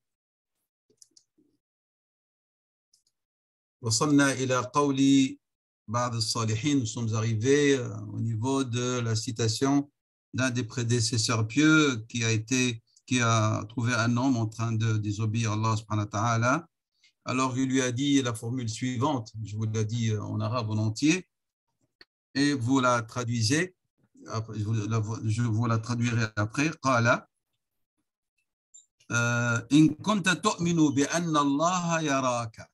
وصلنا إلى قول بعض الصالحين. Nous sommes arrivés au niveau de la citation d'un des prédécesseurs pieux qui a trouvé un homme en train de désobéir à Allah subhanahu wa ta'ala. Alors, il lui a dit la formule suivante, je vous l'ai dit en arabe en entier, et vous la traduisez, je vous la traduirai après. قال إن كنت تؤمن بأن الله يراك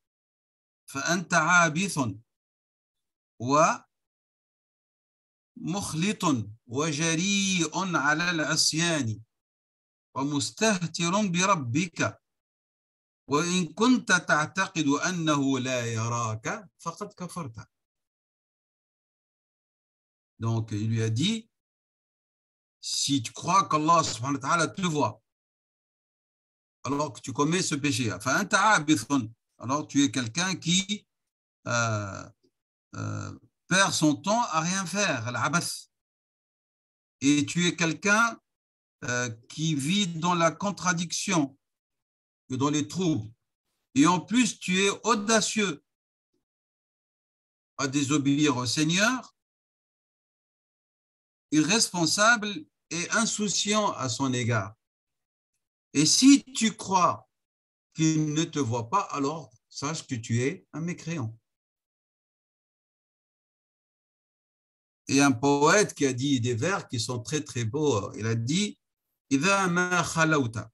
فأنت عابث ومخلط وجريء على العصيان ومستهتر بربك وإن كنت تعتقد أنه لا يراك فقد كفرت. Donc, il lui a dit, si tu crois qu'Allah subhanahu wa ta'ala te voit, alors que tu commets ce péché, alors tu es quelqu'un qui perd son temps à rien faire, et tu es quelqu'un qui vit dans la contradiction, dans les troubles, et en plus tu es audacieux à désobéir au Seigneur, irresponsable et insouciant à son égard. Et si tu crois qu'il ne te voit pas, alors sache que tu es un mécréant. Et un poète qui a dit des vers qui sont très très beaux, il a dit إذا ما خلوت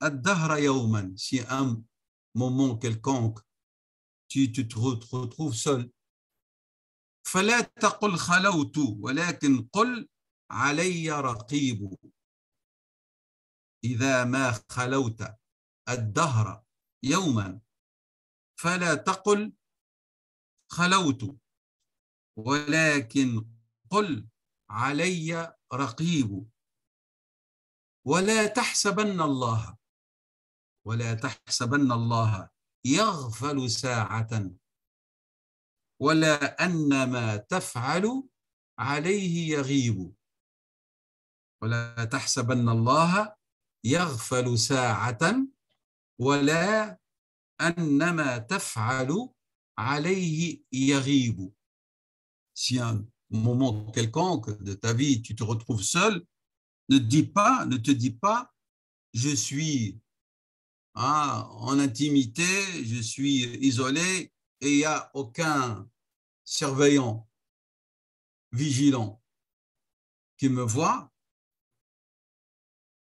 الدهر يوما, si un moment quelconque tu te retrouves seul, فلا تقل خلوت ولكن قل علي رقيب. إذا ما خلوت الدهر يوما فلا تقل خلوت ولكن قل علي رقيب ولا تحسبن الله يغفل ساعة ولا أن ما تفعل عليه يغيب ولا تحسبن الله يغفل ساعة ولا أن ما تفعل عليه يغيب. Si à un moment quelconque de ta vie tu te retrouves seul, ne te dis pas je suis en intimité, je suis isolé et il n'y a aucun surveillant, vigilant qui me voit,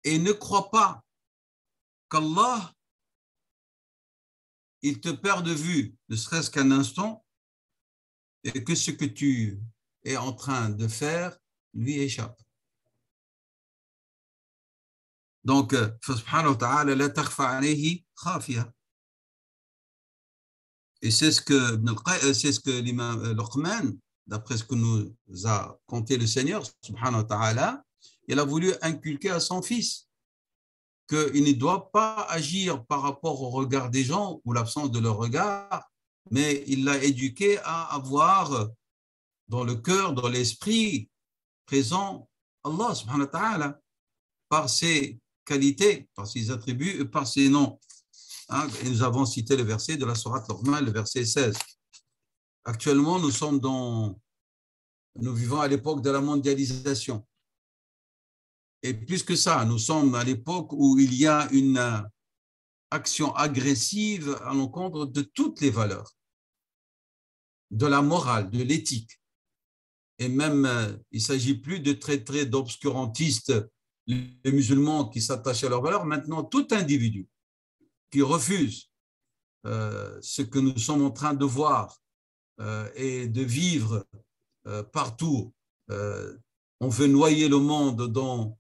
et ne crois pas qu'Allah, il te perd de vue, ne serait-ce qu'un instant, et que ce que tu es en train de faire lui échappe. Donc, subhanahu wa ta'ala, la takhfa alayhi khafiya. Et c'est ce que l'imam Luqman, d'après ce que nous a conté le Seigneur, subhanahu wa ta'ala, il a voulu inculquer à son fils qu'il ne doit pas agir par rapport au regard des gens ou l'absence de leur regard, mais il l'a éduqué à avoir dans le cœur, dans l'esprit présent Allah subhanahu wa ta'ala par ses qualités, par ses attributs et par ses noms. Et nous avons cité le verset de la sourate Luqman, le verset 16. Actuellement, nous vivons à l'époque de la mondialisation. Et plus que ça, nous sommes à l'époque où il y a une action agressive à l'encontre de toutes les valeurs, de la morale, de l'éthique. Et même, il ne s'agit plus de traiter d'obscurantistes les musulmans qui s'attachent à leurs valeurs. Maintenant, tout individu qui refuse ce que nous sommes en train de voir et de vivre partout, on veut noyer le monde dans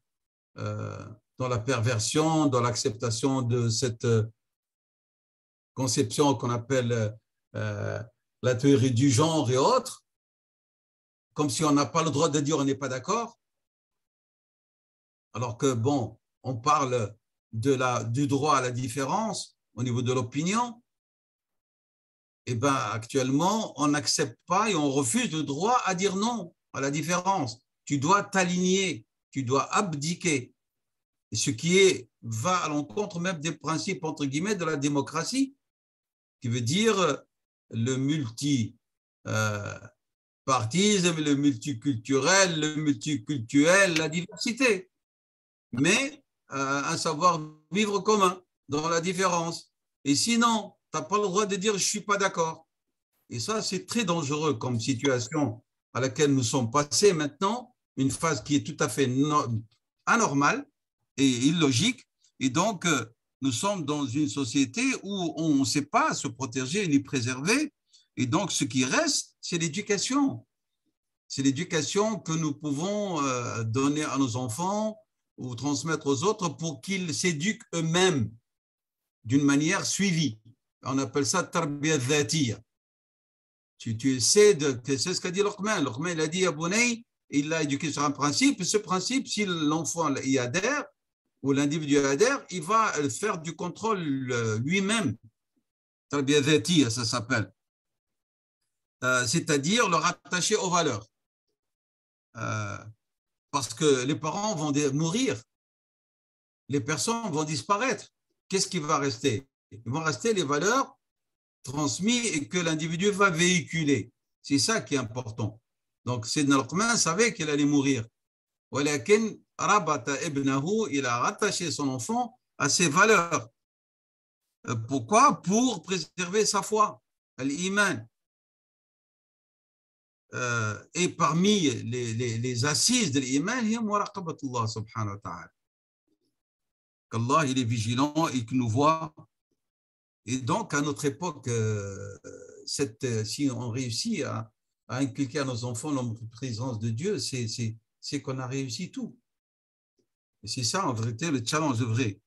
la perversion, dans l'acceptation de cette conception qu'on appelle la théorie du genre et autres, comme si on n'a pas le droit de dire on n'est pas d'accord, alors que, bon, on parle du droit à la différence au niveau de l'opinion. Et bien, actuellement, on n'accepte pas et on refuse le droit à dire non à la différence. Tu dois t'aligner, tu dois abdiquer. Et ce qui va à l'encontre même des principes, entre guillemets, de la démocratie, qui veut dire le multipartisme, le multiculturel, le multicultuel, la diversité. Mais un savoir-vivre commun dans la différence. Et sinon, tu n'as pas le droit de dire « je ne suis pas d'accord ». Et ça, c'est très dangereux comme situation à laquelle nous sommes passés maintenant, une phase qui est tout à fait anormale et illogique. Et donc, nous sommes dans une société où on ne sait pas se protéger ni préserver. Et donc, ce qui reste, c'est l'éducation. C'est l'éducation que nous pouvons donner à nos enfants ou transmettre aux autres pour qu'ils s'éduquent eux-mêmes d'une manière suivie. On appelle ça tarbiya dhatiya. Tu sais, c'est ce qu'a dit Luqman. Luqman, il a dit à Bunay, il l'a éduqué sur un principe. Ce principe, si l'enfant y adhère ou l'individu adhère, il va faire du contrôle lui-même. Tarbiya dhatiya, ça s'appelle. C'est-à-dire le rattacher aux valeurs. Parce que les parents vont mourir, les personnes vont disparaître. Qu'est-ce qui va rester? Il vont rester les valeurs transmises et que l'individu va véhiculer. C'est ça qui est important. Donc, Sayyidina Luqman savait qu'il allait mourir. Walakin rabata ibnahu, il a rattaché son enfant à ses valeurs. Pourquoi? Pour préserver sa foi, l'iman. Et parmi les assises de l'iman, il y a muraqabatullah subhanahu wa ta'ala. Qu'Allah, il est vigilant et qu'il nous voit. Et donc, à notre époque, si on réussit à inculquer à nos enfants l'omniprésence de Dieu, c'est qu'on a réussi tout. Et c'est ça, en vérité, le challenge vrai.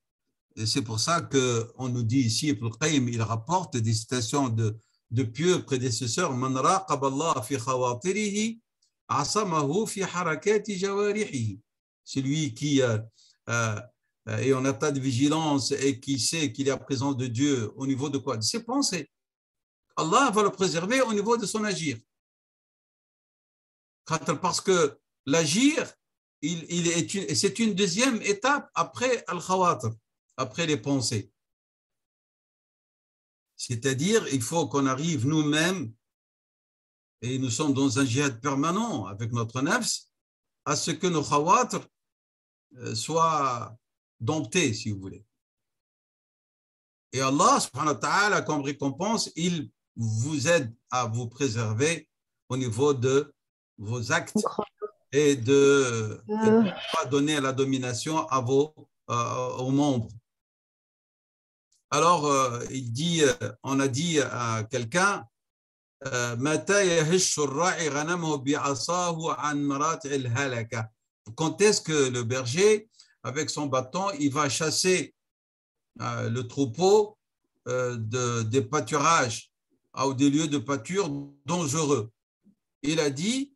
Et c'est pour ça qu'on nous dit ici, Ibn Qayyim, il rapporte des citations de pieux prédécesseurs. Man raqaba Allah fi khawatirihi, asamahu fi harakati jawarihi. Celui qui est en état de vigilance et qui sait qu'il y a la présence de Dieu au niveau de quoi? De ses pensées. Allah va le préserver au niveau de son agir. Parce que l'agir, c'est une deuxième étape après al-khawatir, après les pensées. C'est-à-dire, il faut qu'on arrive nous-mêmes, et nous sommes dans un djihad permanent avec notre nafs, à ce que nos khawatir soient domptés, si vous voulez. Et Allah, subhanahu wa ta'ala, comme récompense, il vous aide à vous préserver au niveau de vos actes et de ne pas donner la domination à aux membres. Alors, il dit, on a dit à quelqu'un, quand est-ce que le berger, avec son bâton, il va chasser le troupeau des pâturages ou des lieux de pâture dangereux? Il a dit,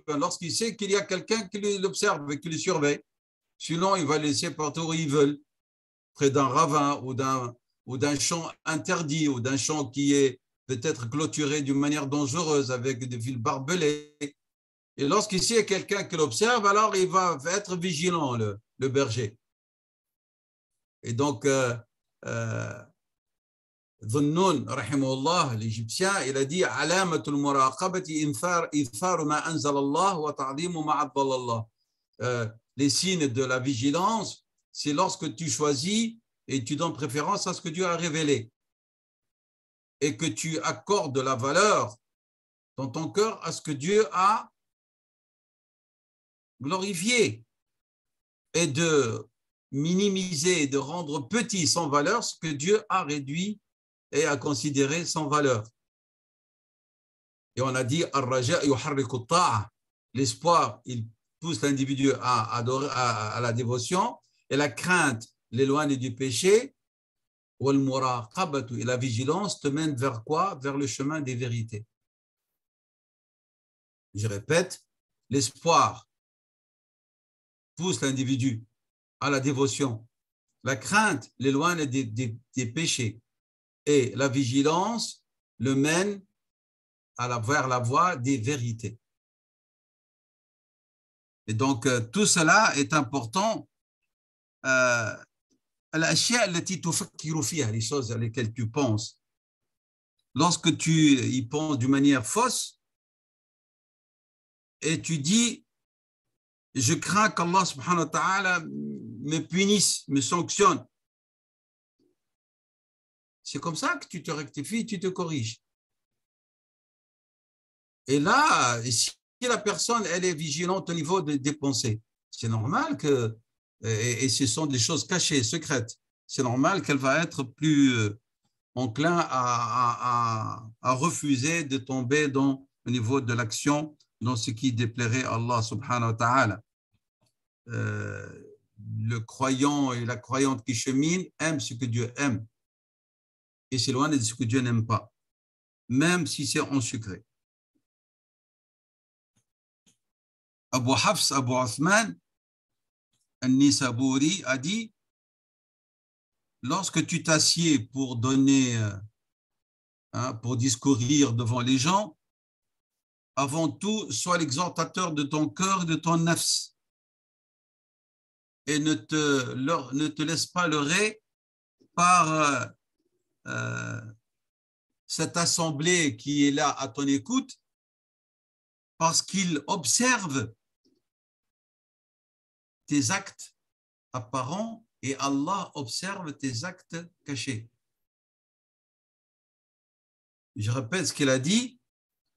lorsqu'il sait qu'il y a quelqu'un qui l'observe et qui le surveille. Sinon, il va laisser partir où il veut, près d'un ravin ou d'un champ interdit ou d'un champ qui est peut-être clôturé d'une manière dangereuse avec des fils barbelés. Et lorsqu'il sait quelqu'un qui l'observe, alors il va être vigilant, le berger. Et donc, Dhunnun, rahimahullah, l'Égyptien, il a dit alamatul muraqabati itharu ma anzal Allah wa ta'zimu ma addal Allah. Les signes de la vigilance, c'est lorsque tu choisis et tu donnes préférence à ce que Dieu a révélé et que tu accordes de la valeur dans ton cœur à ce que Dieu a glorifié et de minimiser, de rendre petit sans valeur ce que Dieu a réduit et a considéré sans valeur. Et on a dit ar-raja yuharriku at-ta'a, l'espoir, il pousse l'individu à la dévotion, et la crainte l'éloigne du péché. Et la vigilance te mène vers quoi? Vers le chemin des vérités. Je répète, l'espoir pousse l'individu à la dévotion. La crainte l'éloigne des péchés. Et la vigilance le mène vers la voie des vérités. Et donc, tout cela est important. Les choses à lesquelles tu penses. Lorsque tu y penses d'une manière fausse et tu dis, je crains qu'Allah subhanahu wa ta'ala me punisse, me sanctionne. C'est comme ça que tu te rectifies, tu te corriges. Et là, si la personne elle est vigilante au niveau des pensées, c'est normal que, et ce sont des choses cachées, secrètes, c'est normal qu'elle va être plus enclin à refuser de tomber au niveau de l'action, dans ce qui déplairait à Allah subhanahu wa ta'ala. Le croyant et la croyante qui cheminent aiment ce que Dieu aime et s'éloignent de ce que Dieu n'aime pas, même si c'est en secret. Abu Hafs, Abu Uthman, An-Nisaburi a dit, lorsque tu t'assieds pour donner, pour discourir devant les gens, avant tout, sois l'exhortateur de ton cœur et de ton nafs. Et ne te laisse pas leurrer par cette assemblée qui est là à ton écoute, parce qu'il observe tes actes apparents et Allah observe tes actes cachés. Je répète ce qu'il a dit,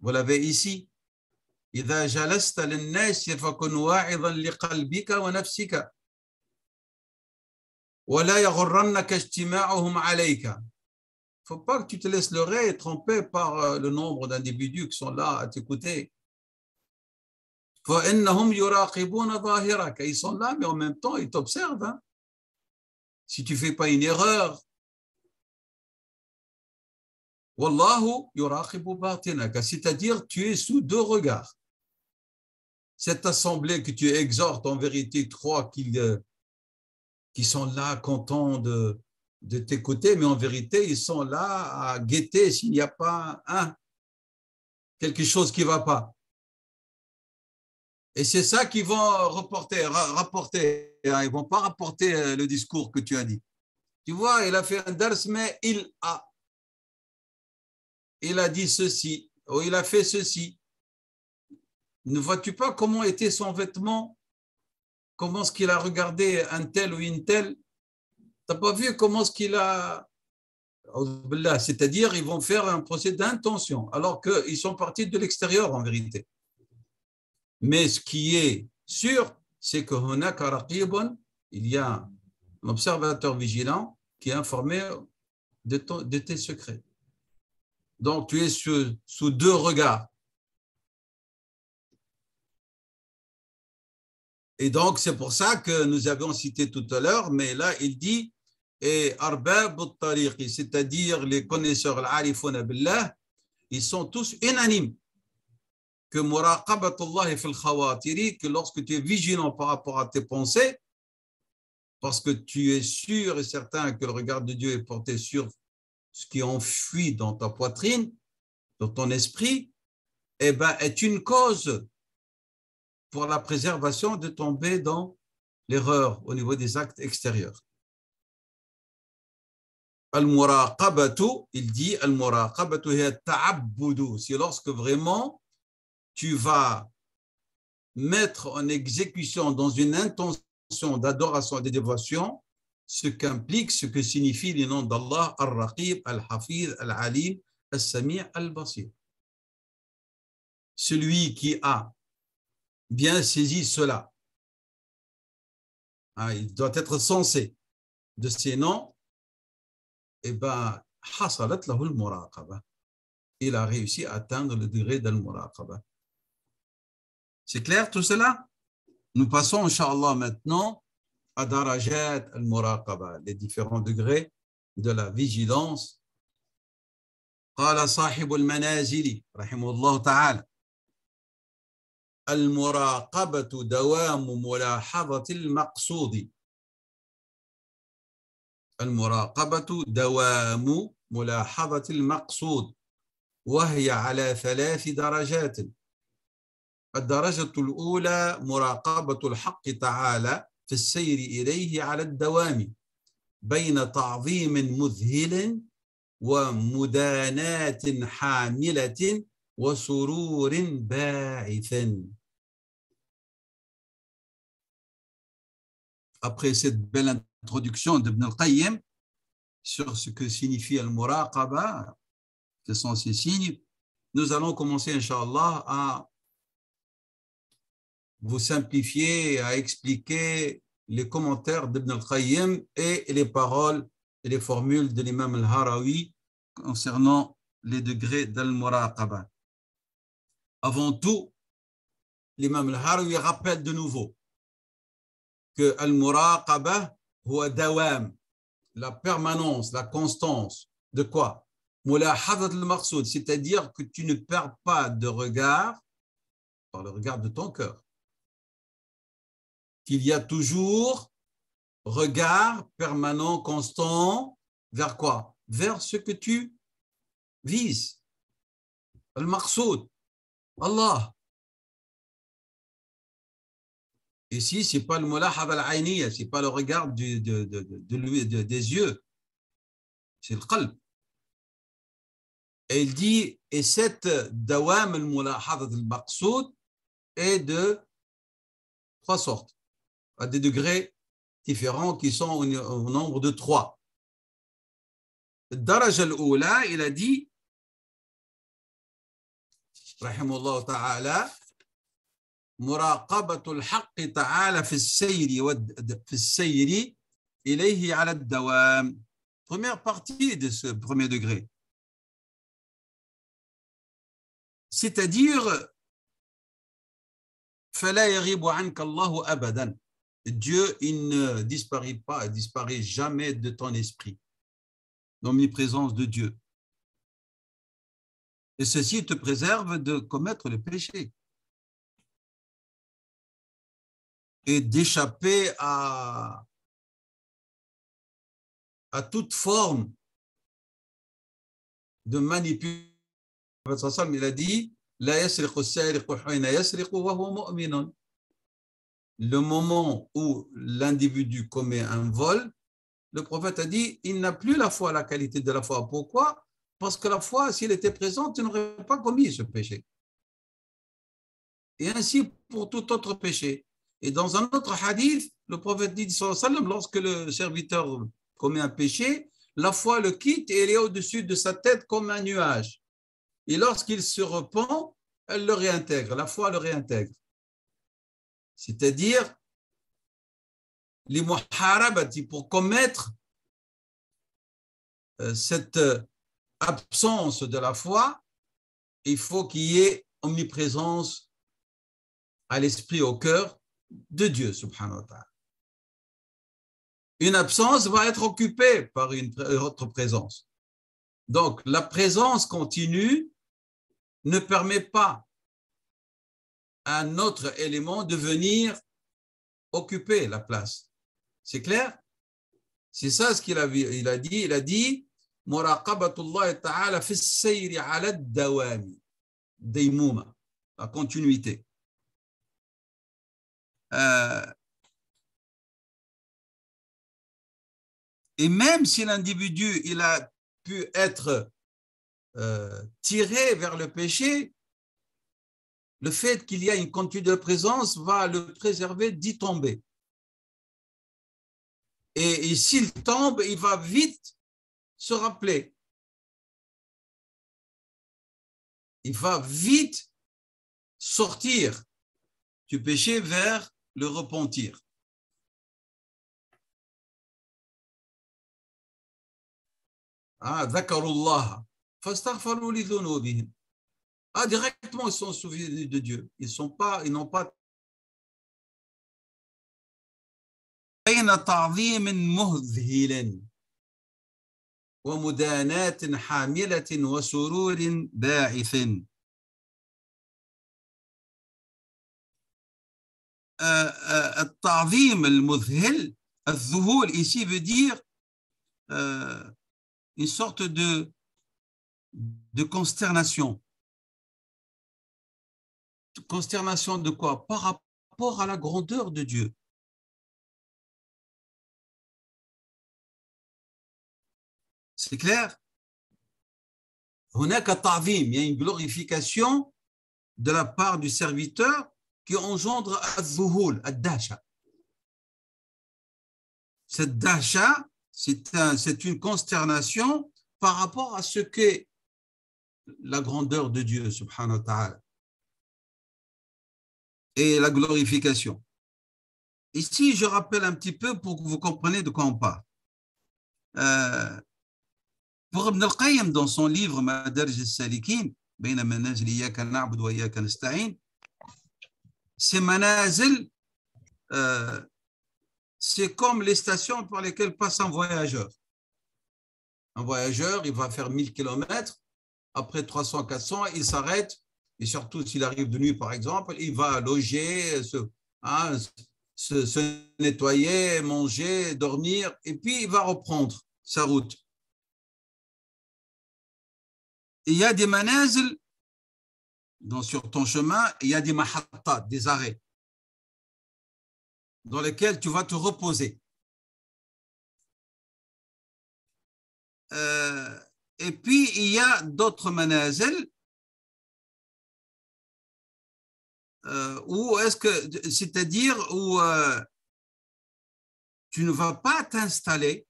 vous l'avez ici. إذا جلست للناس فكن واعظا لقلبك ونفسك ولا يغرنك اجتماعهم عليك. Il ne faut pas que tu te laisses leurrer et tromper par le nombre d'individus qui sont là à t'écouter. فإنهم يراقبون ظاهرك. Ils sont là, mais en même temps, ils t'observent. Hein. Si tu ne fais pas une erreur, Wallahu yuraqibu batinaka, c'est-à-dire tu es sous deux regards. Cette assemblée que tu exhortes, en vérité, crois qu'ils sont là contents de t'écouter, mais en vérité, ils sont là à guetter s'il n'y a pas quelque chose qui ne va pas. Et c'est ça qu'ils vont rapporter. Ils ne vont pas rapporter le discours que tu as dit. Tu vois, il a fait un dars, mais il a dit ceci, ou il a fait ceci. Ne vois-tu pas comment était son vêtement? Comment est-ce qu'il a regardé un tel ou une telle? Tu n'as pas vu comment est-ce qu'il a... C'est-à-dire, ils vont faire un procès d'intention, alors qu'ils sont partis de l'extérieur en vérité. Mais ce qui est sûr, c'est que il y a un observateur vigilant qui est informé de tes secrets. Donc, tu es sous deux regards. Et donc, c'est pour ça que nous avons cité tout à l'heure, mais là, il dit, et arbab al-tariqi, c'est-à-dire les connaisseurs, al-arifuna billah, ils sont tous unanimes que muraqabatullah fil khawatiri, que lorsque tu es vigilant par rapport à tes pensées, parce que tu es sûr et certain que le regard de Dieu est porté sur ce qui enfuit dans ta poitrine, dans ton esprit, eh ben, est une cause pour la préservation de tomber dans l'erreur au niveau des actes extérieurs. Al-muraqabatu, il dit, al-muraqabatu hiya ta'abbudu, c'est lorsque vraiment tu vas mettre en exécution dans une intention d'adoration et de dévotion ce qu'implique, ce que signifie les noms d'Allah, Al-Raqib, Al-Hafiz, Al-Alim, Al-Sami', Al-Basir. Celui qui a bien saisi cela, il doit être censé de ces noms, eh bien, hasalat lahu al-muraqaba. Il a réussi à atteindre le degré d'al-muraqaba. C'est clair tout cela? Nous passons, Inch'Allah, maintenant à darajat al-muraqaba, les différents degrés de la vigilance. قال صاحب المنازل رحمه الله تعالى المراقبة دوام ملاحظة المقصود. المراقبة دوام ملاحظة المقصود وهي على 3 درجات. الدرجة الأولى مراقبة الحق تعالى في السير إليه على الدوام بين تعظيم مذهل ومداناة حاملة وسرور باعث. Après cette belle introduction d'Ibn al-Qayyim sur ce que signifie al-muraqaba, ce sont ces signes, nous allons commencer, Inch'Allah, à vous simplifier, à expliquer les commentaires d'Ibn al-Qayyim et les paroles et les formules de l'imam al-Harawi concernant les degrés d'al-muraqaba. Avant tout, l'imam al-Harawi rappelle de nouveau que al-muraqaba huwa dawam, la permanence, la constance. De quoi? Mulahazat al-maqsoud, c'est-à-dire que tu ne perds pas de regard par le regard de ton cœur. Qu'il y a toujours regard permanent, constant, vers quoi? Vers ce que tu vises. Al-maqsoud, Allah. Ici, ce n'est pas le mulahab al-ayniya, ce n'est pas le regard des yeux, c'est le qalb. Et il dit, et cette dawam al-mulahadat al-maqsoud est de 3 sortes, à des degrés différents qui sont au nombre de 3. Daraja al-oula, il a dit, rahimahullah ta'ala, مراقبة الحق تعالى في السير إليه على الدوام. Première partie de ce premier degré. C'est-à-dire فلا يغيب عنك الله أبدا. Dieu, il ne disparaît pas, il disparaît jamais de ton esprit. L'omniprésence de Dieu. Et ceci te préserve de commettre le péché et d'échapper à toute forme de manipulation. Il a dit le moment où l'individu commet un vol, le prophète a dit il n'a plus la foi, la qualité de la foi. Pourquoi? Parce que la foi, s'il était présent, tu n'aurais pas commis ce péché. Et ainsi pour tout autre péché. Et dans un autre hadith, le prophète dit lorsque le serviteur commet un péché, la foi le quitte et elle est au-dessus de sa tête comme un nuage. Et lorsqu'il se repent, elle le réintègre, la foi le réintègre. C'est-à-dire, les muharabati, pour commettre cette absence de la foi, il faut qu'il y ait omniprésence à l'esprit, au cœur de Dieu, subhanahu wa ta'ala. Une absence va être occupée par une autre présence. Donc, la présence continue ne permet pas à un autre élément de venir occuper la place. C'est clair? C'est ça ce qu'il a dit. Il a dit Muraqabatullah ta'ala fi sayri ala dawami. Daymuma, la continuité. Et même si l'individu il a pu être tiré vers le péché, le fait qu'il y a une continuité de présence va le préserver d'y tomber. Et s'il tombe, il va vite se rappeler. Il va vite sortir du péché vers le repentir. Dhakarullah, fastaghfaru li dhunubihim. Directement, ils sont souvenus de Dieu. Ils n'ont pas بين تعظيم مذهل ومداناة حاملة وسرور باعث. التعظيم المذهل, الذهول ici veut dire une sorte de consternation. Consternation de quoi? Par rapport à la grandeur de Dieu. C'est clair? هناك تعظيم, il y a une glorification de la part du serviteur qui engendre al-zuhul, al-dasha. Cette dasha, c'est une consternation par rapport à ce qu'est la grandeur de Dieu, subhanahu wa ta'ala, et la glorification. Ici, je rappelle un petit peu pour que vous compreniez de quoi on parle. Pour Ibn al-Qayyim, dans son livre Madarij al-Salikin, Bayna manazil iyyaka na'budu wa iyyaka nasta'in, ces manazil, c'est comme les stations par lesquelles passe un voyageur. Un voyageur, il va faire 1000 km, après 300, 400, il s'arrête, et surtout s'il arrive de nuit, par exemple, il va loger, se nettoyer, manger, dormir, et puis il va reprendre sa route. Et il y a des manazil, sur ton chemin, il y a des mahattat, des arrêts, dans lesquels tu vas te reposer. Et puis, il y a d'autres manazil où c'est-à-dire où tu ne vas pas t'installer,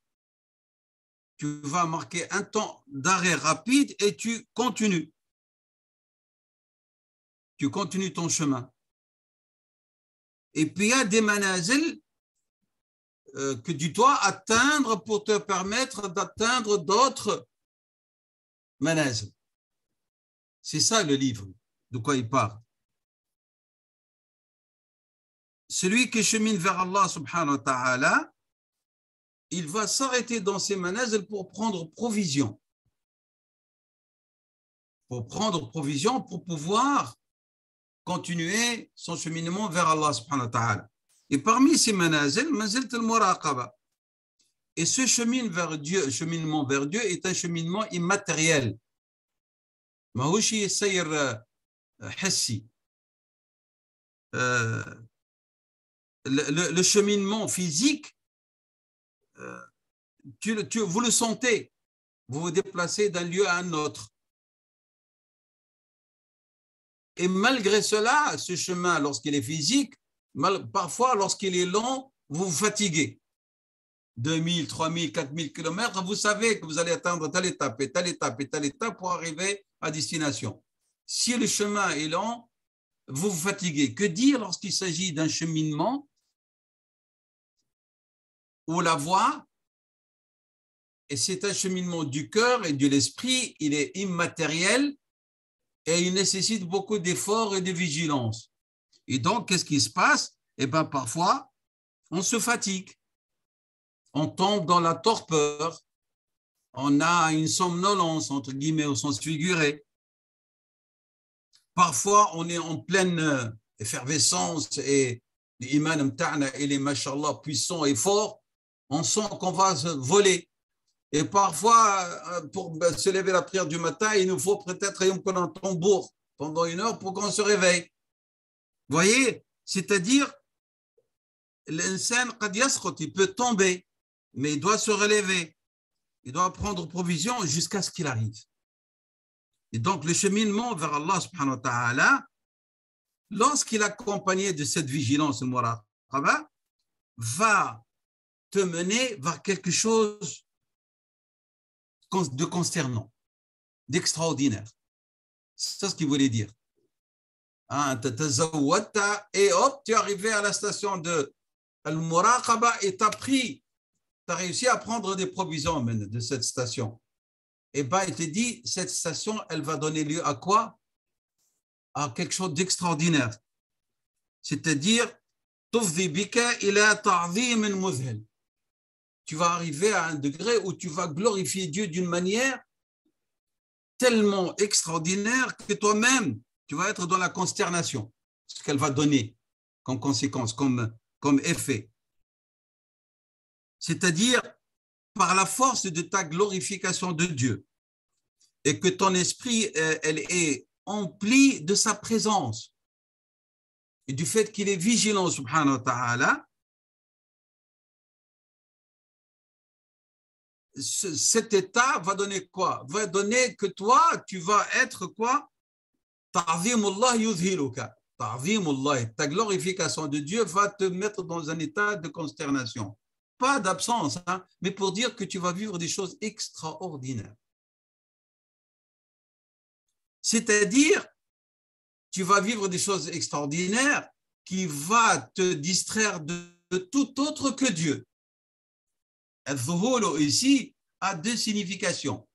tu vas marquer un temps d'arrêt rapide et tu continues. Tu continues ton chemin. Et puis, il y a des manazil que tu dois atteindre pour te permettre d'atteindre d'autres manazil. C'est ça le livre, de quoi il parle. celui qui chemine vers Allah subhanahu wa ta'ala, il va s'arrêter dans ses manazil pour prendre provision. Pour prendre provision, pour pouvoir continuer son cheminement vers Allah subhanahu wa ta'ala. Et parmi ces manazil, manzilat al-muraqaba. Et ce cheminement vers Dieu est un cheminement immatériel. ماهوش سير حسي. Le cheminement physique, vous le sentez, vous vous déplacez d'un lieu à un autre. Et malgré cela, ce chemin, lorsqu'il est physique, parfois, lorsqu'il est long, vous vous fatiguez. 2000, 3000, 4000 km, vous savez que vous allez atteindre telle étape et telle étape et telle étape pour arriver à destination. Si le chemin est long, vous vous fatiguez. Que dire lorsqu'il s'agit d'un cheminement où la voie, et c'est un cheminement du cœur et de l'esprit, il est immatériel et il nécessite beaucoup d'efforts et de vigilance. Et donc, qu'est-ce qui se passe? Eh bien, parfois, on se fatigue. On tombe dans la torpeur, on a une somnolence, entre guillemets, au sens figuré. Parfois, on est en pleine effervescence et l'iman mta'na, il est, mashallah, puissant et fort. On sent qu'on va se voler. Et parfois, pour se lever la prière du matin, il nous faut peut-être un tambour pendant 1 heure pour qu'on se réveille. Vous voyez? C'est-à-dire, l'insan qad yasqut, il peut tomber, mais il doit se relever. Il doit prendre provision jusqu'à ce qu'il arrive. Et donc, le cheminement vers Allah subhanahu wa ta'ala, lorsqu'il est accompagné de cette vigilance, le muraqaba, va te mener vers quelque chose de consternant, d'extraordinaire. C'est ce qu'il voulait dire. Et hop, tu es arrivé à la station de Al-Muraqaba et tu as réussi à prendre des provisions de cette station. Et bien, il te dit, cette station, elle va donner lieu à quoi? À quelque chose d'extraordinaire. C'est-à-dire, tu vas arriver à un degré où tu vas glorifier Dieu d'une manière tellement extraordinaire que toi-même, tu vas être dans la consternation. Ce qu'elle va donner comme conséquence, comme effet. C'est-à-dire, par la force de ta glorification de Dieu et que ton esprit, elle est empli de sa présence et du fait qu'il est vigilant, subhanahu wa ta'ala, cet état va donner quoi? Va donner que toi, tu vas être quoi? Ta'zimullah yuzhiluka. Ta'zimullah, ta glorification de Dieu va te mettre dans un état de consternation. Pas d'absence, hein, mais pour dire que tu vas vivre des choses extraordinaires. C'est-à-dire, tu vas vivre des choses extraordinaires qui vont te distraire de tout autre que Dieu. Al-Zuhul ici a 2 significations.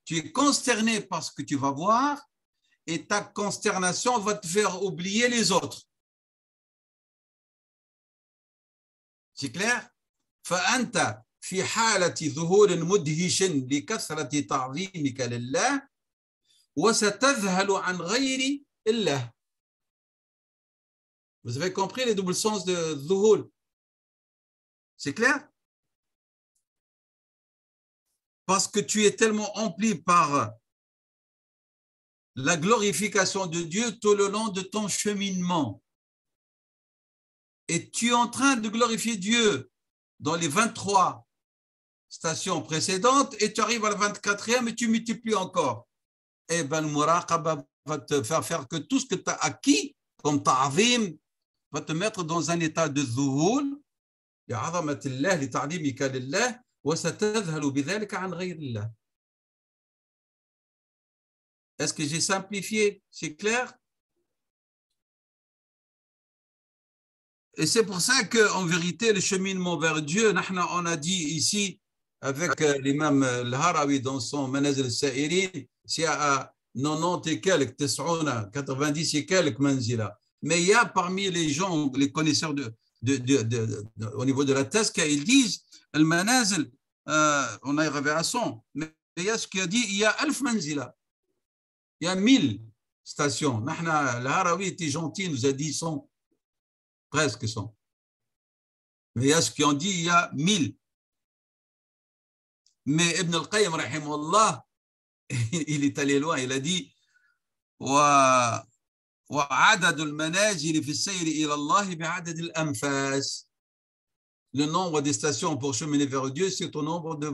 Tu es consterné par ce que tu vas voir et ta consternation va te faire oublier les autres. C'est clair? فأنت في حالة ذهول مدهش لكثرة تعظيمك لله وستذهل عن غير الله. Vous avez compris les doubles sens de dhuhul? C'est clair? Parce que tu es tellement empli par la glorification de Dieu tout le long de ton cheminement. Et tu es en train de glorifier Dieu dans les 23 stations précédentes et tu arrives à la 24e et tu multiplies encore. Et bien, le muraqaba va te faire que tout ce que tu as acquis comme ta'zim va te mettre dans un état de dhuhul, li'azamatillah, li ta'zimika lillah, wa satadhalu bidhalika an ghayrillah. Est-ce que j'ai simplifié? C'est clair? Et c'est pour ça qu'en vérité, le cheminement vers Dieu, on a dit ici, avec l'imam al-Harawi dans son Manazil al-Sa'irin, c'est à 90 et quelques, 90 et quelques manzila. Mais il y a parmi les gens, les connaisseurs au niveau de la Tazkia, ils disent Al-Manazil, on a arrivé à 100, mais il y a ce qui a dit il y a 1000 manzila, il y a 1000 stations. L'Harawi était gentil, il nous a dit 100, presque 100. Mais il y a ce qui ont dit il y a 1000. Mais Ibn al-Qayyim, rahimahullah, il est allé loin, il a dit وعدد المنازل في السير إلى الله بعدد الأنفاس. Le nombre des stations pour cheminer vers Dieu, c'est au nombre de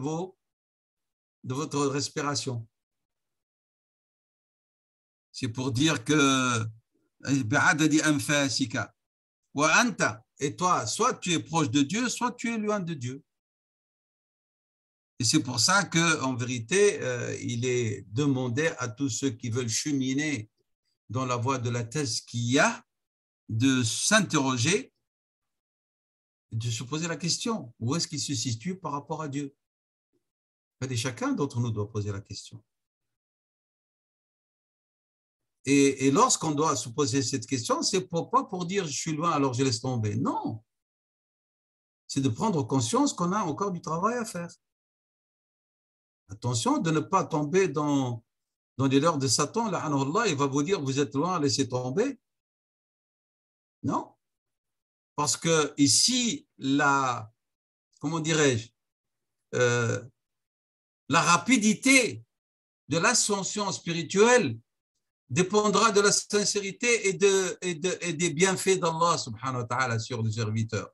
votre respiration. C'est pour dire que بعدد أنفاسك وأنت, et toi, soit tu es proche de Dieu, soit tu es loin de Dieu. Et c'est pour ça qu'en vérité, il est demandé à tous ceux qui veulent cheminer dans la voie de la tazkiya de s'interroger, de se poser la question, où est-ce qu'il se situe par rapport à Dieu? Et chacun d'entre nous doit poser la question. Et lorsqu'on doit se poser cette question, c'est pas pour dire je suis loin alors je laisse tomber. Non. C'est de prendre conscience qu'on a encore du travail à faire. Attention de ne pas tomber dans les leurs de Satan. Là, il va vous dire vous êtes loin, laissez tomber. Non. Parce que ici, comment dirais-je, la rapidité de l'ascension spirituelle dépendra de la sincérité et des bienfaits d'Allah subhanahu wa ta'ala sur le serviteur.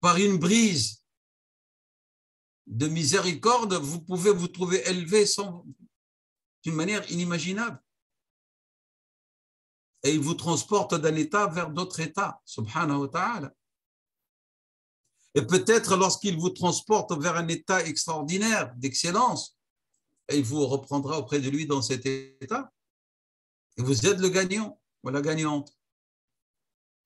Par une brise de miséricorde, vous pouvez vous trouver élevé d'une manière inimaginable. Et il vous transporte d'un état vers d'autres états, subhanahu wa ta'ala. Et peut-être lorsqu'il vous transporte vers un état extraordinaire, d'excellence, il vous reprendra auprès de lui dans cet état. Et vous êtes le gagnant ou la gagnante.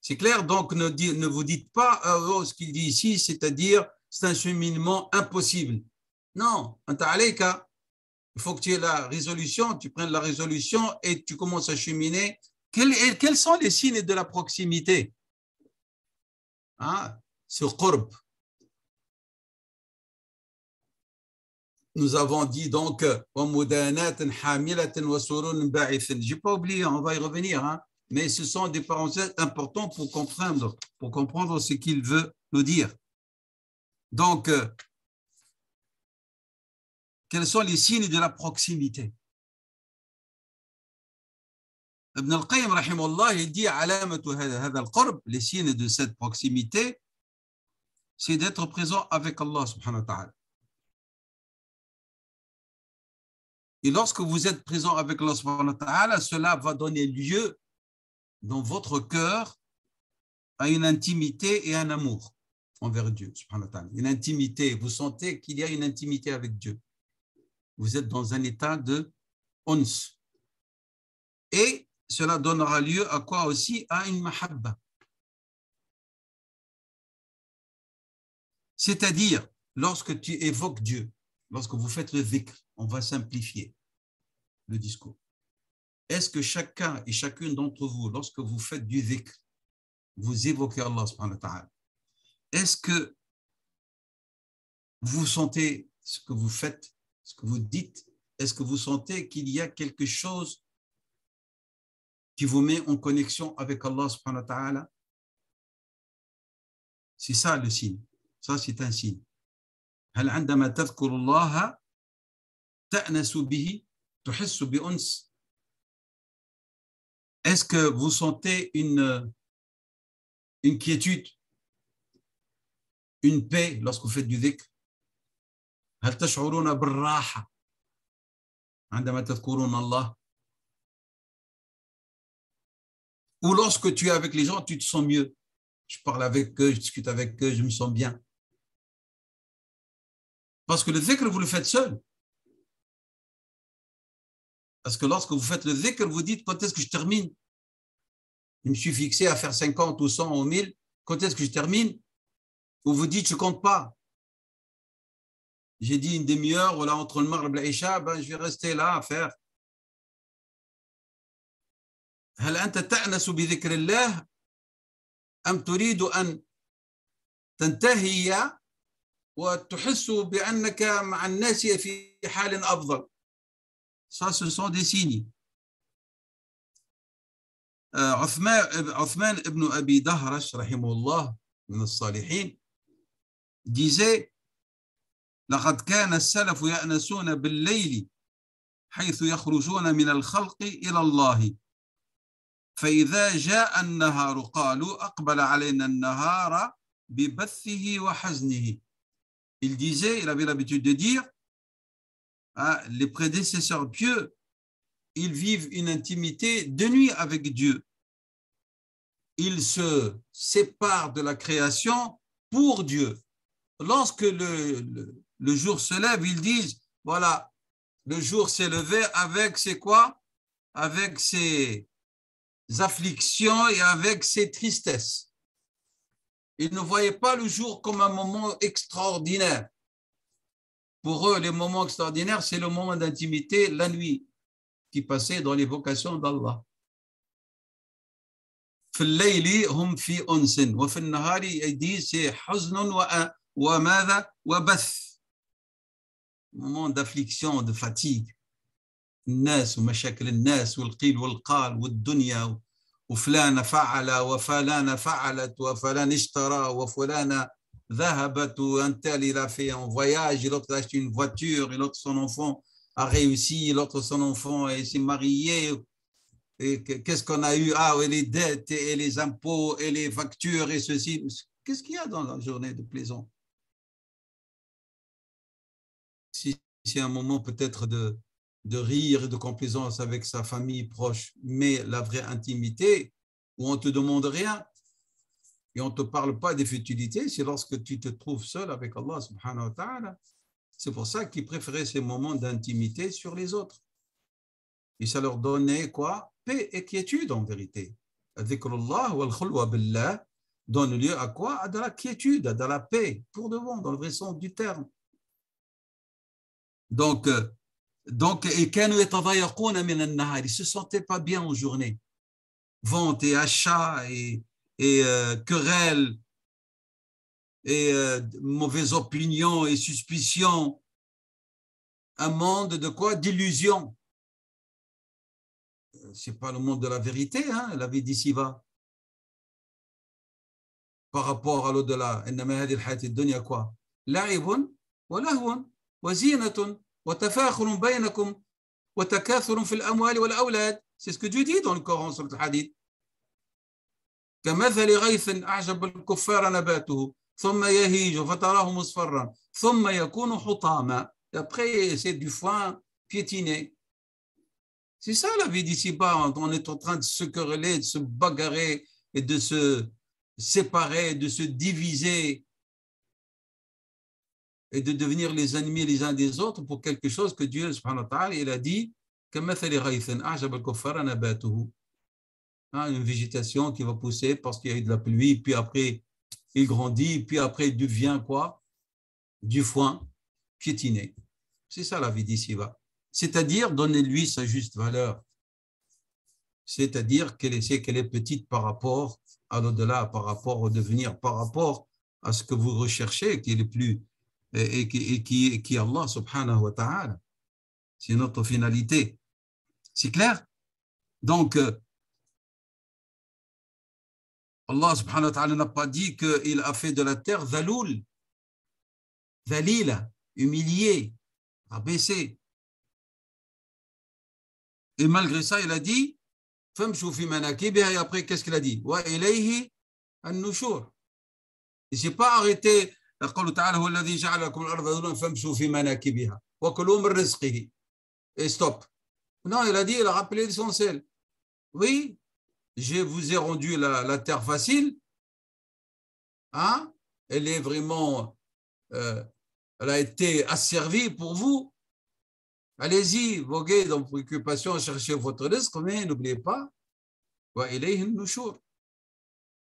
C'est clair, donc ne vous dites pas ce qu'il dit ici, c'est-à-dire c'est un cheminement impossible. Non, il faut que tu aies la résolution, tu prennes la résolution et tu commences à cheminer. Quels sont les signes de la proximité? Ce qurb. Nous avons dit donc je n'ai pas oublié, on va y revenir, mais ce sont des parenthèses importantes pour comprendre ce qu'il veut nous dire. Donc, quels sont les signes de la proximité? Ibn al-Qayyim, rahimahullah, il dit les signes de cette proximité, c'est d'être présent avec Allah subhanahu wa ta'ala. Et lorsque vous êtes présent avec Allah subhanahu wa ta'ala, cela va donner lieu dans votre cœur à une intimité et un amour envers Dieu subhanahu wa ta'ala. Une intimité, vous sentez qu'il y a une intimité avec Dieu. Vous êtes dans un état de ons. Et cela donnera lieu à quoi aussi? À une mahabba. C'est-à-dire, lorsque tu évoques Dieu, lorsque vous faites le dhikr, on va simplifier le discours. Est-ce que chacun et chacune d'entre vous, lorsque vous faites du dhikr, vous évoquez Allah subhanahu wa ta'ala, est-ce que vous sentez ce que vous faites, ce que vous dites, est-ce que vous sentez qu'il y a quelque chose qui vous met en connexion avec Allah subhanahu wa ta'ala? C'est ça le signe. Ça, c'est un signe. هل عندما تذكر الله تأنس به تحس بأنس. Est-ce que vous sentez une quiétude, une paix lorsque vous faites du dhikr? هل تشعرون بالراحة عندما تذكرون الله? Ou lorsque tu es avec les gens, tu te sens mieux. Je parle avec eux, je discute avec eux, je me sens bien. Parce que le dhikr, vous le faites seul. Parce que lorsque vous faites le dhikr, vous dites quand est-ce que je termine? Je me suis fixé à faire 50 ou 100 ou 1000. Quand est-ce que je termine? Ou vous dites je ne compte pas. J'ai dit une demi-heure, voilà, entre le maghrib et l'isha, je vais rester là à faire. هل أنت تأنس بذكر الله أم تريد أن تنتهي وتحس بأنك مع الناس في حال أفضل. Ça, ce sont des signes. عثمان ibn Abi Dahrash rahimahullah من الصالحين disait لقد كان السلف يأنسون بالليل حيث يخرجون من الخلق إلى الله فإذا جاء النهار قالوا أقبل علينا النهار ببثه وحزنه. Il disait, il avait l'habitude de dire, les prédécesseurs pieux, ils vivent une intimité de nuit avec Dieu. Ils se séparent de la création pour Dieu. Lorsque le jour se lève, ils disent, voilà, le jour s'est levé avec ses quoi? Avec ses afflictions et avec ses tristesses. Ils ne voyaient pas le jour comme un moment extraordinaire. Pour eux, les moments extraordinaires, c'est le moment d'intimité, la nuit, qui passait dans l'évocation d'Allah. في الليل هم في أنس وفي النهار يدي c'est حزن وماذا وبث. moment d'affliction, de fatigue. الناس ومشاكل الناس والقيل والقال والدنيا وفلان فعل وفلان فعلت وفلان اشترى وفلان ذهبت وانت il a fait un voyage et l'autre a acheté une voiture et l'autre son enfant a réussi, l'autre son enfant s'est marié. Et qu'est-ce qu'on a eu? Ah, et les dettes et les impôts et les factures et ceci. Qu'est-ce qu'il y a dans la journée de plaisant? Si c'est un moment peut-être de rire et de complaisance avec sa famille proche, mais la vraie intimité, où on ne te demande rien et on ne te parle pas des futilités, c'est lorsque tu te trouves seul avec Allah subhanahu wa ta'ala. C'est pour ça qu'ils préféraient ces moments d'intimité sur les autres. Et ça leur donnait quoi? Paix et quiétude en vérité. Dhikrullah wal khulwa billah donne lieu à quoi? À de la quiétude, à de la paix, pour de bon, dans le vrai sens du terme. Donc, et كانوا يتضايقون من النهار, ils se sentaient pas bien en journée. Vente et achat et querelles et mauvaises opinions et suspicions. Un monde de quoi? D'illusions. C'est pas le monde de la vérité, hein, la vie d'ici-bas. Par rapport à l'au-delà. إنما هذه الحياة الدنيا quoi? لعب ولهو وزينة وتفاخر بينكم وتكاثر في الأموال والأولاد. C'est ce que Dieu dit dans le Coran sur le hadith. كمثل غيث أعجب الكفار نباته ثم يهيج فتراه مصفرا ثم يكون حطاما. Et après, c'est du foin piétiné. C'est ça la vie d'ici-bas. On est en train de se quereller, de se bagarrer et de se séparer, de se diviser et de devenir les ennemis les uns des autres pour quelque chose que Dieu subhanahu wa ta'ala il a dit كمثل غيث أعجب الكفار نباته. Une végétation qui va pousser parce qu'il y a eu de la pluie, puis après il grandit, puis après il devient quoi? Du foin piétiné. C'est ça la vie d'ici-bas. C'est-à-dire donner-lui sa juste valeur. C'est-à-dire qu'elle est petite par rapport à l'au-delà, par rapport au devenir, par rapport à ce que vous recherchez, qui est le plus, et qui est Allah subhanahu wa ta'ala. C'est notre finalité. C'est clair? Donc, Allah subhanahu wa ta'ala n'a pas dit qu'il a fait de la terre dhaloul, dhalila, humilié, abaissé. Et malgré ça, il a dit, famshu fi manakibiha, et après, qu'est-ce qu'il a dit? Wa ilayhi an-nushur. Il ne s'est pas arrêté. قوله تعالى هو الذي جعل لكم الأرض ذلولا فامشوا في مناكبها وكلوا من رزقه. Et stop. Non, il a dit, il a rappelé l'essentiel. Oui, je vous ai rendu la terre facile. Hein? Elle est vraiment, elle a été asservie pour vous. Allez-y, voguez dans vos préoccupations, cherchez votre risque, mais n'oubliez pas, wa ilayhi an-nushur.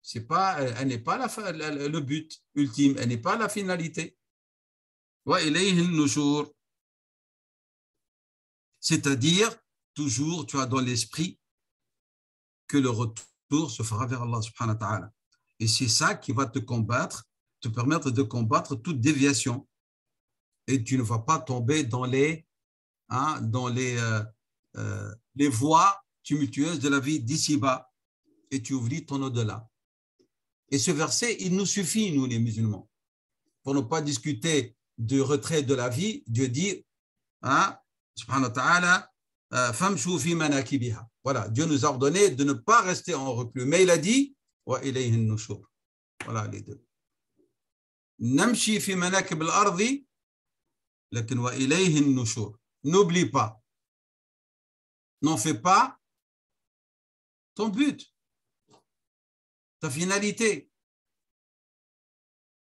C'est pas, elle n'est pas le but ultime, elle n'est pas la finalité. Wa ilayhi an-nushur. C'est-à-dire, toujours, tu as dans l'esprit que le retour se fera vers Allah subhanahu wa ta'ala. Et c'est ça qui va te combattre, te permettre de combattre toute déviation. Et tu ne vas pas tomber dans les voies tumultueuses de la vie d'ici-bas et tu oublies ton au-delà. Et ce verset, il nous suffit, nous les musulmans, pour ne pas discuter du retrait de la vie. Dieu dit, subhanahu wa ta'ala, famshu fi manakibiha. Voilà, Dieu nous a ordonné de ne pas rester en reclus. Mais il a dit, wa ilayhi nushur. Voilà les deux. Namshi fi manakib al-ardi, lakin wa ilayhi nushur. N'oublie pas, n'en fais pas ton but, ta finalité.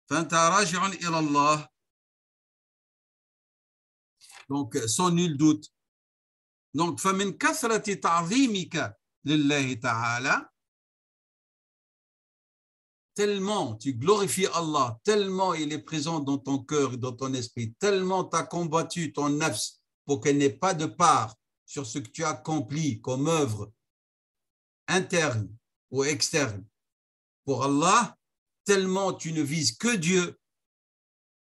Fanta raji'un ila Allah. Donc, sans nul doute. Donc, فمن كثرة تعظيمك لله تعالى, tellement tu glorifies Allah, tellement il est présent dans ton cœur et dans ton esprit, tellement tu as combattu ton nafs pour qu'elle n'ait pas de part sur ce que tu as accompli comme œuvre interne ou externe pour Allah, tellement tu ne vises que Dieu.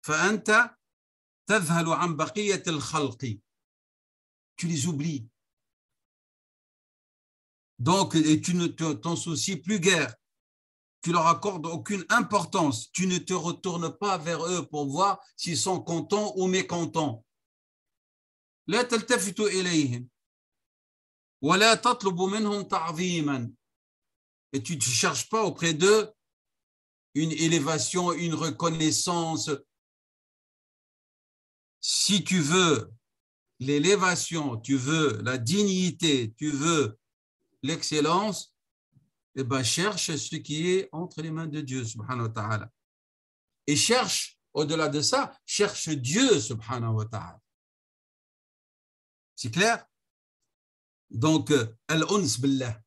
فأنت تذهل عن بقية الخلق. Tu les oublies. Donc, et tu ne t'en soucies plus guère. Tu leur accordes aucune importance. Tu ne te retournes pas vers eux pour voir s'ils sont contents ou mécontents. لا تلتفت إليهم ولا تطلب منهم تعظيما. Et tu ne cherches pas auprès d'eux une élévation, une reconnaissance. Si tu veux l'élévation, tu veux la dignité, tu veux l'excellence, eh bien, cherche ce qui est entre les mains de Dieu, subhanahu wa ta'ala. Et cherche, au-delà de ça, cherche Dieu, subhanahu wa ta'ala. C'est clair? Donc, al-uns billah,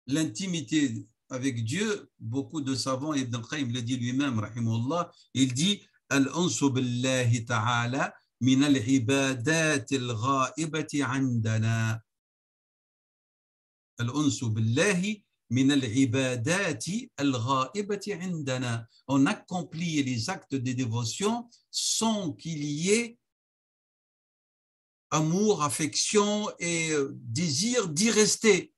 l'intimité avec Dieu, beaucoup de savants, Ibn al-Qayyim le dit lui-même, rahimahullah, il dit al-uns billahi ta'ala min al-ibadat al-ghaibati 'indana. Al-uns billahi min al-ibadati al-ghaibati 'indana. On accomplit les actes de dévotion sans qu'il y ait amour, affection et désir d'y rester.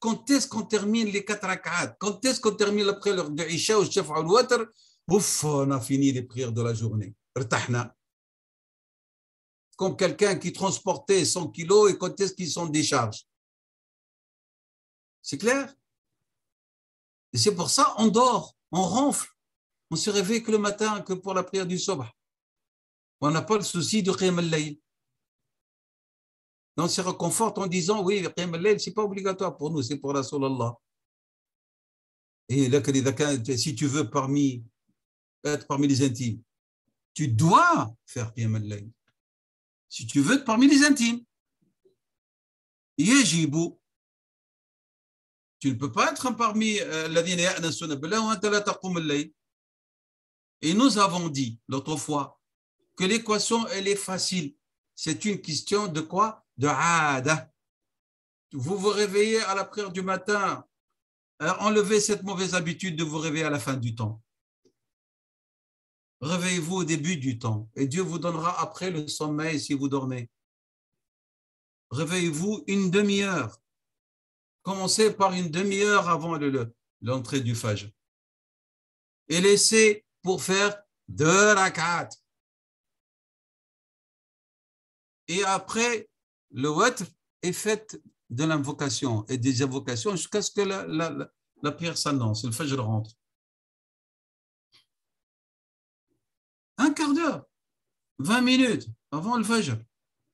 Quand est-ce qu'on termine les 4 rak'at? Quand est-ce qu'on termine après l'heure de Isha ou Shafa ou Watr? Ouf, on a fini les prières de la journée. Rtahna. Comme quelqu'un qui transportait 100 kilos et quand est-ce qu'ils s'en décharge? C'est clair? Et c'est pour ça on dort, on ronfle. On se réveille que le matin, que pour la prière du Subh. On n'a pas le souci de Qiyam al-Layl. On se réconforte en disant, oui, Qiyam al-Layl, ce n'est pas obligatoire pour nous, c'est pour Rasulallah. Et là, si tu veux être parmi les intimes, tu dois faire Qiyam al-Layl. Si tu veux être parmi les intimes, yajibu. Tu ne peux pas être parmi alladhina ya'nasuna billah wa anta la taqum al-layl. Et nous avons dit l'autre fois que l'équation, elle est facile. C'est une question de quoi? De aada. Vous vous réveillez à la prière du matin. Enlevez cette mauvaise habitude de vous réveiller à la fin du temps. Réveillez-vous au début du temps et Dieu vous donnera après le sommeil si vous dormez. Réveillez-vous une demi-heure. Commencez par une demi-heure avant l'entrée du Fajr. Et laissez pour faire 2 rak'at. Et après, le watr est fait de l'invocation et des invocations jusqu'à ce que la prière s'annonce, le Fajr rentre. 1 quart d'heure, 20 minutes avant le Fajr.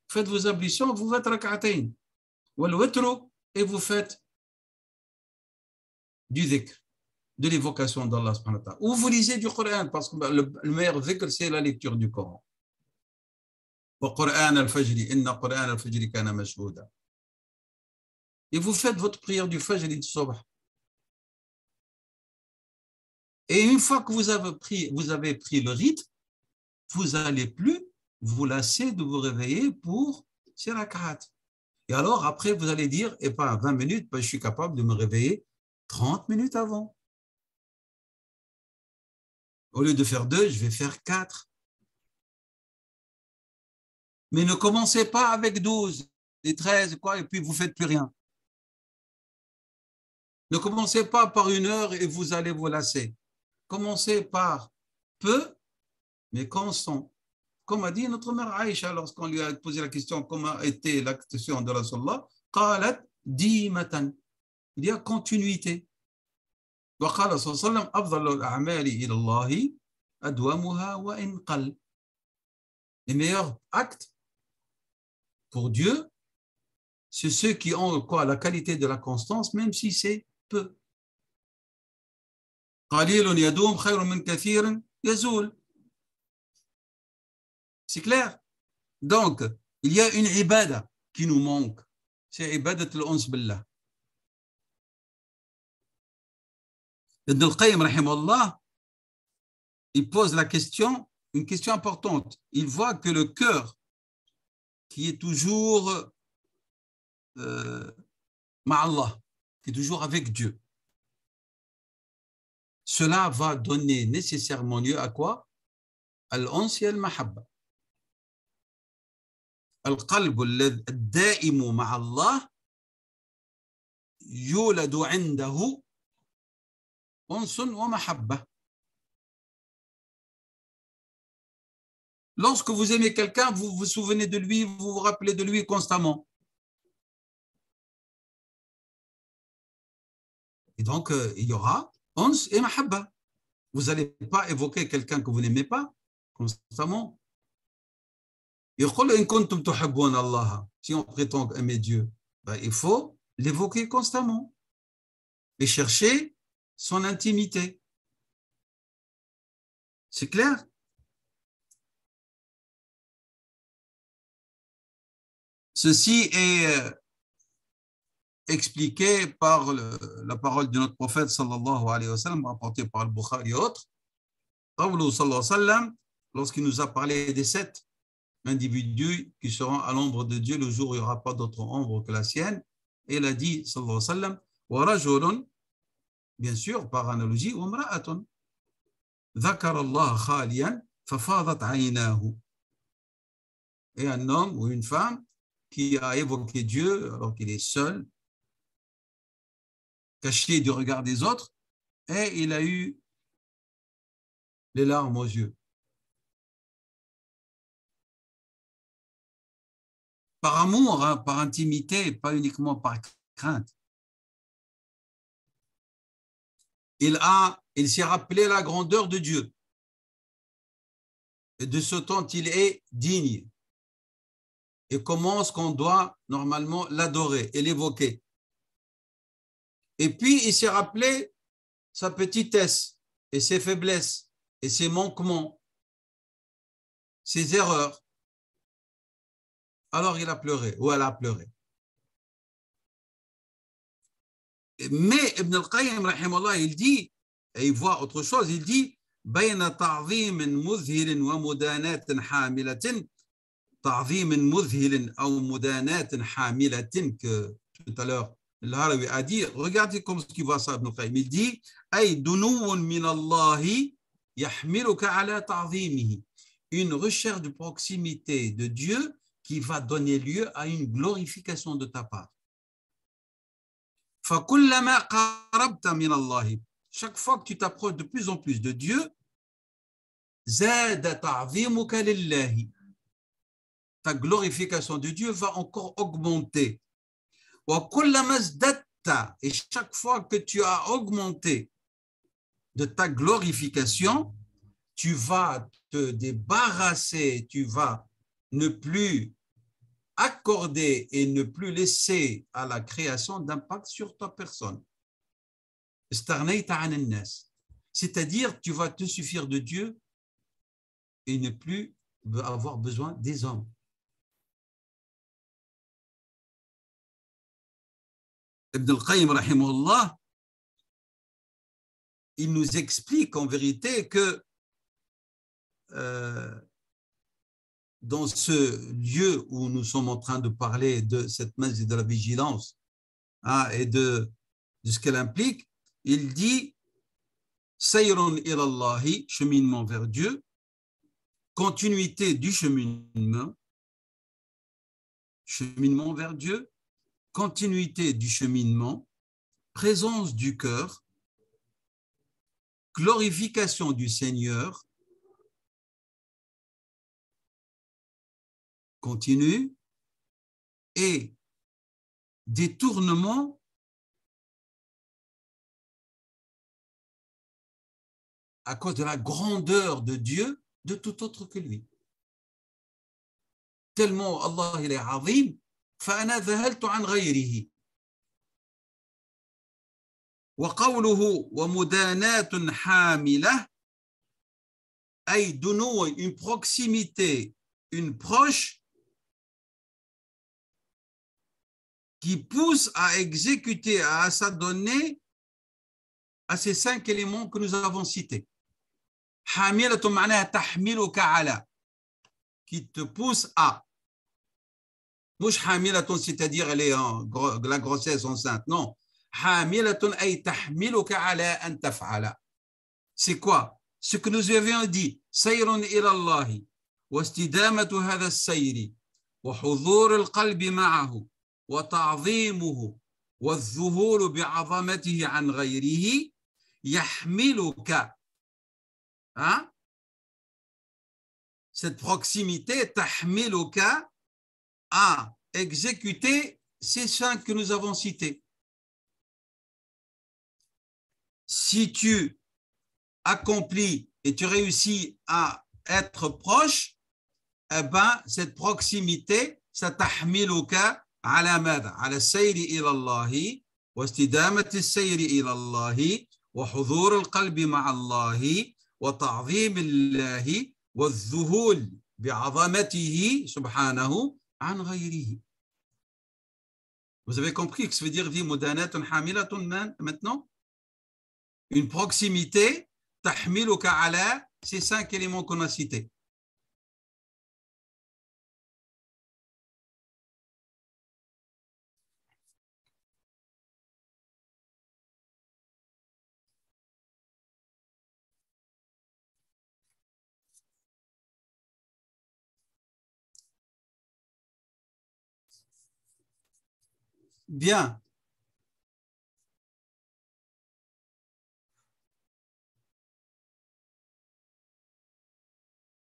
Faites vos ablutions, vous faites rak'atayn. Ou le watr, et vous faites du dhikr, de l'évocation d'Allah subhanahu wa ta'ala. Ou vous lisez du Coran, parce que le meilleur dhikr, c'est la lecture du Coran. Et vous faites votre prière du Fajr et du Subh. Et une fois que vous avez pris le rythme, vous n'allez plus vous lasser de vous réveiller pour ces rak'at. Et alors, après, vous allez dire, 20 minutes, je suis capable de me réveiller 30 minutes avant. Au lieu de faire 2, je vais faire 4. Mais ne commencez pas avec 12 et 13, quoi, et puis vous ne faites plus rien. Ne commencez pas par 1 heure et vous allez vous lasser. Commencez par peu, mais constant. Comme a dit notre mère Aïcha lorsqu'on lui a posé la question comment était l'action de Rasulallah, qalat dimatan. Il y a continuité. وقال صلى الله عليه وسلم أفضل الأعمال إلى الله أدومها وإن قل. Les meilleurs actes pour Dieu, c'est ceux qui ont quoi, la qualité de la constance, même si c'est peu. قليل يدوم خير من كثير يزول. C'est clair? Donc, il y a une ibada qui nous manque. C'est ibadat al-uns billah. Ibn al-Qayyim, rahimahullah, il pose la question, une question importante. Il voit que le cœur qui est toujours ma'Allah, qui est toujours avec Dieu, cela va donner nécessairement lieu à quoi? Al-uns et al-mahabba. القلب الدائم مع الله يولد عنده أنس ومحبة. Lorsque vous aimez quelqu'un, vous vous souvenez de lui, vous vous rappelez de lui constamment. Et donc, il y aura Ons et Mahabba. Vous n'allez pas évoquer quelqu'un que vous n'aimez pas constamment. Si on prétend aimer Dieu, ben, il faut l'évoquer constamment et chercher son intimité. C'est clair? Ceci est expliqué par la parole de notre prophète sallallahu alayhi wa sallam, rapportée par le Bukhari et autres. Sallallahu alayhi wa sallam, lorsqu'il nous a parlé des 7 individus qui seront à l'ombre de Dieu le jour où il n'y aura pas d'autre ombre que la sienne, et il a dit sallallahu alayhi wa sallam, wa rajulun, bien sûr par analogie, wa mra'atun dhakara Allah khaliyan fafadat aynahu. Et un homme ou une femme qui a évoqué Dieu alors qu'il est seul, caché du regard des autres, et il a eu les larmes aux yeux. Par amour, hein, par intimité, pas uniquement par crainte. Il s'est rappelé la grandeur de Dieu et de ce dont il est digne et comment est-ce qu'on doit normalement l'adorer et l'évoquer. Et puis, il s'est rappelé sa petitesse et ses faiblesses et ses manquements, ses erreurs. Alors, il a pleuré, ou elle a pleuré. Mais Ibn al-Qayyim, rahimahullah, il dit, et il voit autre chose, il dit بين تعظيم مذهل ومداناة حاملة تعظيم مذهل أو مداناة حاملة que tout à l'heure الهروي a dit, regardez comme ce qu'il voit ça Ibn al-Qayyim, il dit أي دنو من الله يحملك على تعظيمه, une recherche de proximité de Dieu qui va donner lieu à une glorification de ta part. فكلما قربت من الله, chaque fois que tu t'approches de plus en plus de Dieu, زاد تعظيمك لله, ta glorification de Dieu va encore augmenter. وكلما ازددت, et chaque fois que tu as augmenté de ta glorification, tu vas te débarrasser, tu vas ne plus accorder et ne plus laisser à la création d'impact sur ta personne. C'est-à-dire, tu vas te suffire de Dieu et ne plus avoir besoin des hommes. Ibn al-Qayyim, rahimahullah, il nous explique en vérité que dans ce lieu où nous sommes en train de parler de cette masjid de la vigilance, hein, et de ce qu'elle implique, il dit Sayrun ilallahi, cheminement vers Dieu. Continuité du cheminement vers Dieu. Continuité du cheminement. Présence du cœur. Glorification du Seigneur. Continue. Et détournement à cause de la grandeur de Dieu de tout autre que lui. Tellement Allah il est azim, فأنا ذهلت عن غيره. وقوله ومدانات حاملة أي دنو, une proximité, une proche qui pousse à exécuter, à s'adonner à ces 5 éléments que nous avons cités. حاملة معناها تحملك على, qui te pousse à. مش حاملة c'est-à-dire elle est la grossesse enceinte, non. حاملة أي تحملك على أن تفعل. C'est quoi? Ce que nous avions dit, سير إلى الله واستدامة هذا السير وحضور القلب معه وتعظيمه والذهول بعظمته عن غيره يحملك. Hein? Cette proximité, تحملك, à exécuter ces 5 que nous avons cités. Si tu accomplis et tu réussis à être proche, eh ben, cette proximité, ça تحملك على ماذا؟ على السير إلى الله واستدامة السير إلى الله وحضور القلب مع الله وتعظيم الله والذهول بعظمته سبحانه عن غيره. Vous avez compris ce que ça veut dire mudanatun hamilatun maintenant? Une proximité, tahmiluka ala, ces 5 éléments qu'on a cités. Bien.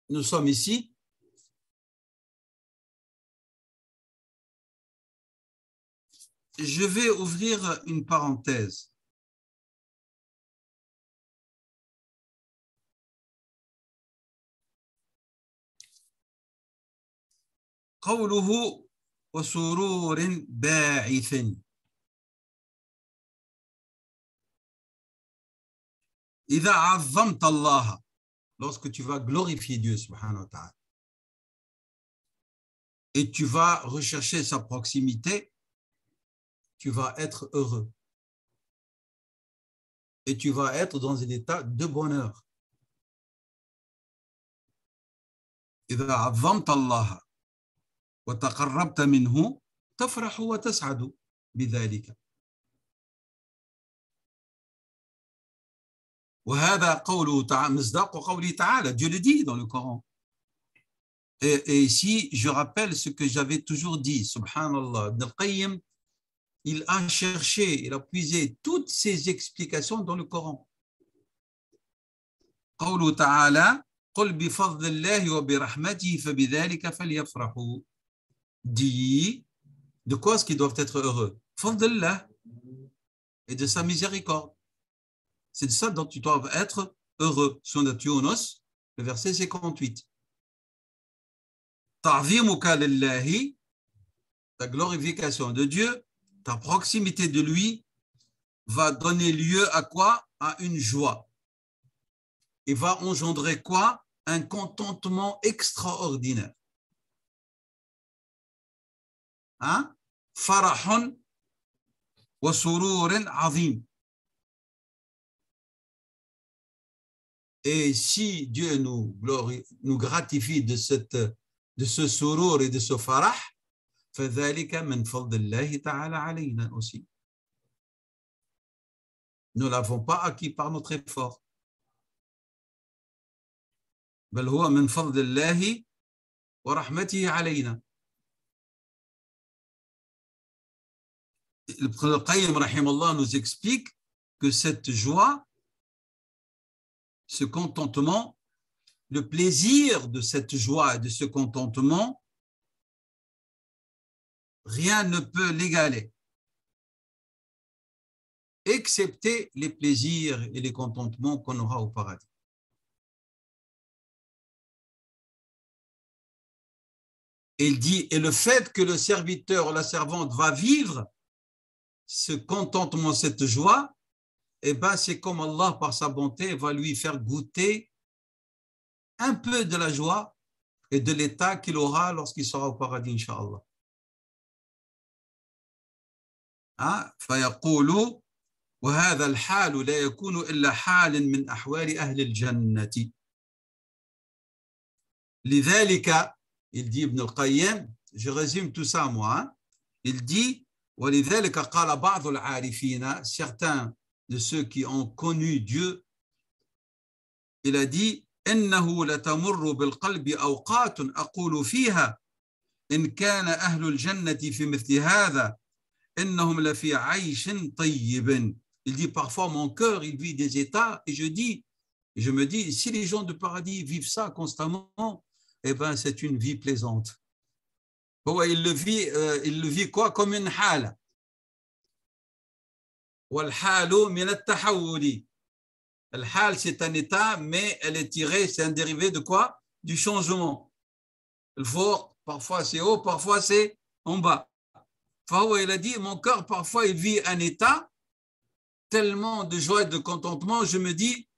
Nous sommes ici. Je vais ouvrir une parenthèse. قوله وسرور باعث. إذا عظمت الله, lorsque tu vas glorifier Dieu subhanahu wa ta'ala et tu vas rechercher sa proximité, tu vas être heureux et tu vas être dans un état de bonheur. إذا عظمت الله وتقربت منه تفرح وتسعد بذلك. وهذا قوله تعالى مصداق قوله تعالى. Dieu le dit dans le Coran. Et ici, je rappelle ce que j'avais toujours dit, subhanallah. Ibn al-Qayyim, il a cherché, il a puisé toutes ces explications dans le Coran. قوله تعالى قل بفضل الله وبرحمته فبذلك فليفرحوا. Dit de quoi est-ce qu'ils doivent être heureux? Fadlillah, et de sa miséricorde. C'est de ça dont tu dois être heureux. Surat Yunus, le verset 58. Ta'zimuka lillahi, ta glorification de Dieu, ta proximité de lui va donner lieu à quoi? À une joie. Et va engendrer quoi? Un contentement extraordinaire. Hein? Farahun wa sururin azim. Et si Dieu nous gratifie de ce surur et de ce farah, فذلك من فضل الله تعالى علينا aussi. Nous ne l'avons pas acquis par notre effort. بل هو من فضل الله ورحمته علينا. Ibn al-Qayyim rahimahullah nous explique que cette joie, ce contentement, le plaisir de cette joie et de ce contentement, rien ne peut l'égaler, excepté les plaisirs et les contentements qu'on aura au paradis. Et il dit, et le fait que le serviteur ou la servante va vivre ce contentement, cette joie, eh ben, c'est comme Allah, par sa bonté, va lui faire goûter un peu de la joie et de l'état qu'il aura lorsqu'il sera au paradis, Inch'Allah. فيقول وهذا الحال لا يكون إلا حال من أحوال أهل الجنة. لذلك, il dit Ibn al-Qayyim, je résume tout ça moi, il dit ولذلك قال بعض العارفين, certains de ceux qui ont connu Dieu, il a dit إنه لتمر بالقلب أوقات أقول فيها إن كان أهل الجنة في مثل هذا إنهم لفي عيش طيب. Il dit parfois mon cœur il vit des états et je me dis si les gens de paradis vivent ça constamment, eh ben c'est une vie plaisante. Il le vit quoi comme une حالة. والحال من التحول. Le hal, c'est un état, mais elle est tirée, c'est un dérivé de quoi? Du changement. Le fort, parfois c'est haut, parfois c'est en bas. Il a dit, mon cœur, parfois, il vit un état tellement de joie et de contentement, je me dis,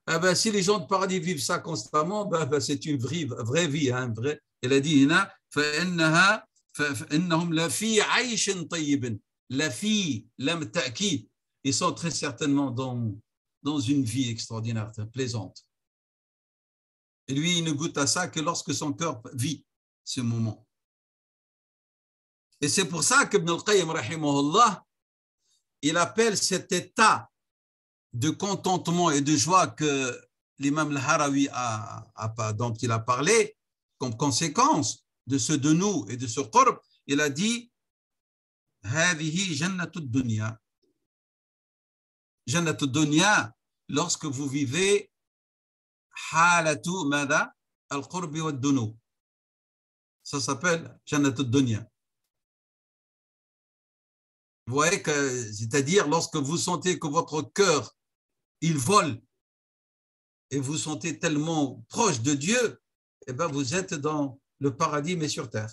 eh ben, si les gens de paradis vivent ça constamment, c'est une vraie vie. Hein, il a dit, la fille, l'âme ta'kid, ils sont très certainement dans une vie extraordinaire, plaisante. Et lui, il ne goûte à ça que lorsque son cœur vit ce moment. Et c'est pour ça qu'Ibn al-Qayyim, rahimahullah, il appelle cet état de contentement et de joie que l'imam al-Harawi dont il a parlé, comme conséquence de ce de nous et de ce qurb, il a dit هذه جنة الدنيا. جنة الدنيا, lorsque vous vivez حالة ماذا؟ القرب والدنو. Ça s'appelle جنة الدنيا. Vous voyez que, c'est-à-dire lorsque vous sentez que votre cœur, il vole et vous sentez tellement proche de Dieu, eh ben vous êtes dans le paradis mais sur terre.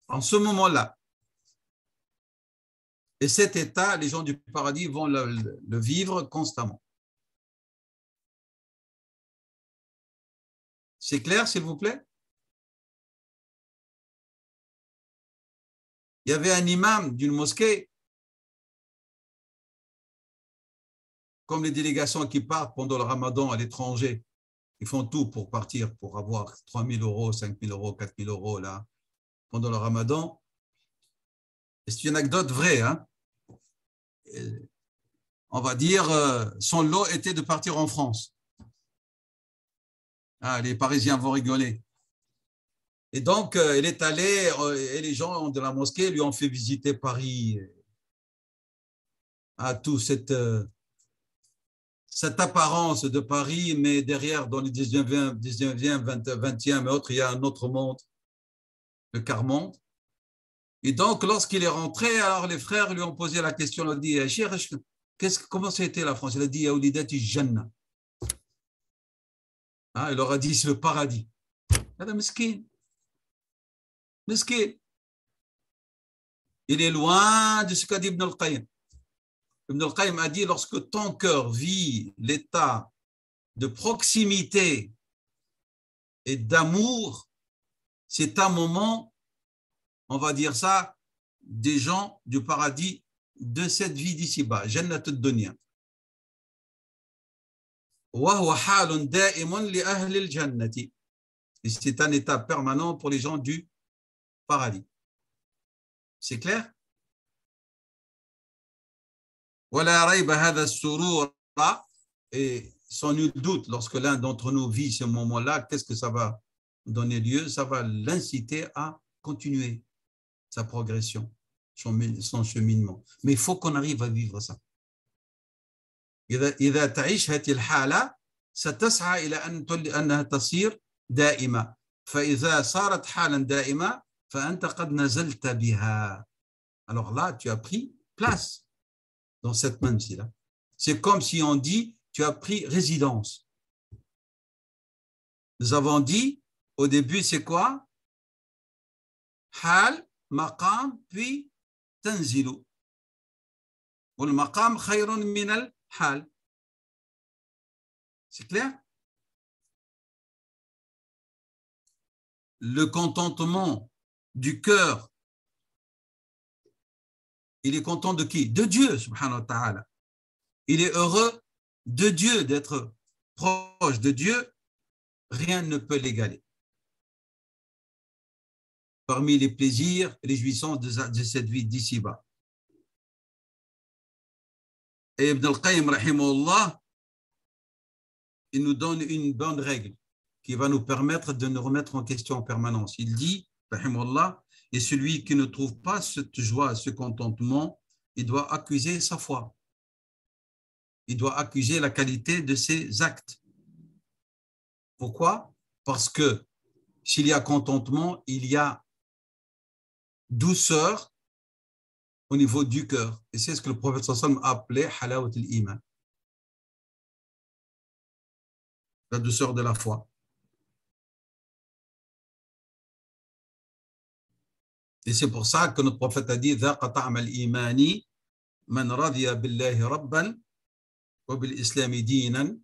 En ce moment-là. Et cet état, les gens du paradis vont le vivre constamment. C'est clair, s'il vous plaît? Il y avait un imam d'une mosquée, comme les délégations qui partent pendant le ramadan à l'étranger, ils font tout pour partir, pour avoir 3 000 €, 5 000 €, 4 000 € là, pendant le ramadan. Et c'est une anecdote vraie, hein? On va dire, son lot était de partir en France. Les Parisiens vont rigoler. Et donc, il est allé, et les gens de la mosquée lui ont fait visiter Paris, à tout cette apparence de Paris, mais derrière, dans le 19e, 20e et autres, il y a un autre monde, le quart-monde. Et donc, lorsqu'il est rentré, alors les frères lui ont posé la question, ils lui ont dit, comment ça a été la France? Il a dit, Yaoulidati Jannah. Il leur a dit, c'est le paradis. Miskin. Il est loin de ce qu'a dit Ibn al-Qayyim. Ibn al-Qayyim a dit, lorsque ton cœur vit l'état de proximité et d'amour, c'est un moment, on va dire ça, des gens du paradis de cette vie d'ici-bas, Jannat ad-Dunya. وهو حال دائم لأهل الجنة. C'est un état permanent pour les gens du paradis. C'est clair? ولا ريب هذا السرور, et sans nul doute, lorsque l'un d'entre nous vit ce moment-là, qu'est-ce que ça va donner lieu? Ça va l'inciter à continuer sa progression, son cheminement. Mais il faut qu'on arrive à vivre ça. إذا تعيش هذه الحالة ستسعى إلى أنها تصير دائمة. فإذا صارت حالا دائمة فأنت قد نزلت بها. Alors là, tu as pris place dans cette manzila. C'est comme si on dit, tu as pris résidence. Nous avons dit, au début, c'est quoi? Hal, maqam, puis tanzilu. Wal maqam khayrun min al hal. C'est clair? Le contentement du cœur, il est content de qui? De Dieu, subhanahu wa ta'ala. Il est heureux de Dieu, d'être proche de Dieu. Rien ne peut l'égaler. Parmi les plaisirs et les jouissances de cette vie d'ici-bas. Et Ibn al-Qayyim, rahimahullah, il nous donne une bonne règle qui va nous permettre de nous remettre en question en permanence. Il dit, rahimahullah, et celui qui ne trouve pas cette joie, ce contentement, il doit accuser sa foi. Il doit accuser la qualité de ses actes. Pourquoi? Parce que s'il y a contentement, il y a douceur au niveau du cœur. Et c'est ce que le prophète sallallahu alayhi wa sallam appelait halawat al-iman. La douceur de la foi. Et c'est pour ça que notre prophète a dit ذاق طعم الإيمان من رضي بالله ربا وبالإسلام دينا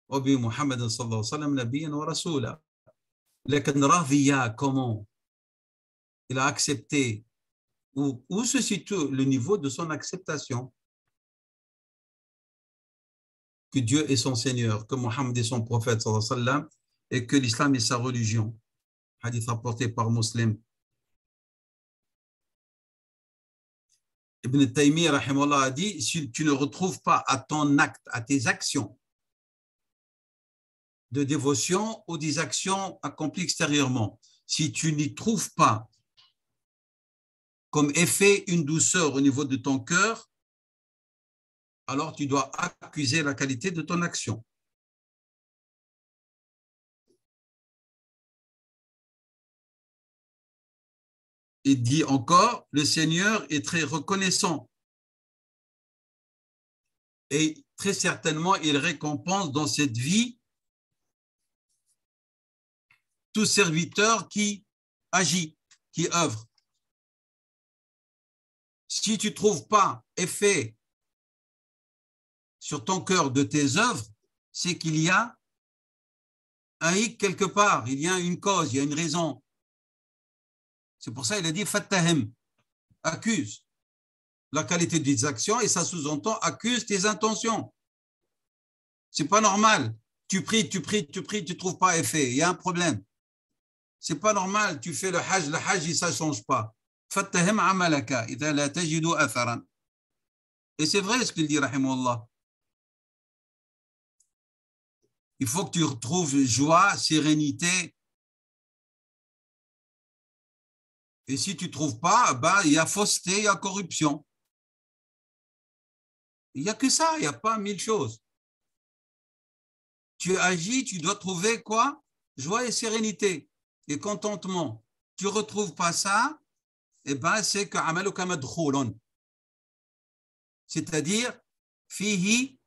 وبمحمد صلى الله عليه وسلم نبيا ورسولا. لكن رضي comment? Il a accepté. Où se situe le niveau de son acceptation? Que Dieu est son Seigneur, que Mohammed est son prophète sallallahu alayhi wa sallam, et que l'islam est sa religion. Hadith rapporté par Muslim. Ibn Taymiyyah rahimahullah a dit, si tu ne retrouves pas à ton acte, à tes actions de dévotion ou des actions accomplies extérieurement, si tu n'y trouves pas comme effet une douceur au niveau de ton cœur, alors tu dois accuser la qualité de ton action. Il dit encore, le Seigneur est très reconnaissant et très certainement il récompense dans cette vie tout serviteur qui agit, qui œuvre. Si tu ne trouves pas effet sur ton cœur de tes œuvres, c'est qu'il y a un hic quelque part, il y a une cause, il y a une raison. C'est pour ça qu'il a dit fattahem, accuse la qualité des actions et ça sous-entend accuse tes intentions. C'est pas normal. Tu pries, tu ne trouves pas effet. Il y a un problème. C'est pas normal. Tu fais le hajj, ça ne change pas. Fattahem amalaka idha la tajidu atharan. Et c'est vrai ce qu'il dit, rahimahullah. Il faut que tu retrouves joie, sérénité. Et si tu ne trouves pas, ben, il y a fausseté, il y a corruption. Il n'y a que ça, il n'y a pas mille choses. Tu agis, tu dois trouver quoi? Joie et sérénité et contentement. Tu ne retrouves pas ça, eh ben, c'est que amaluka madkhoulun. C'est-à-dire, fihi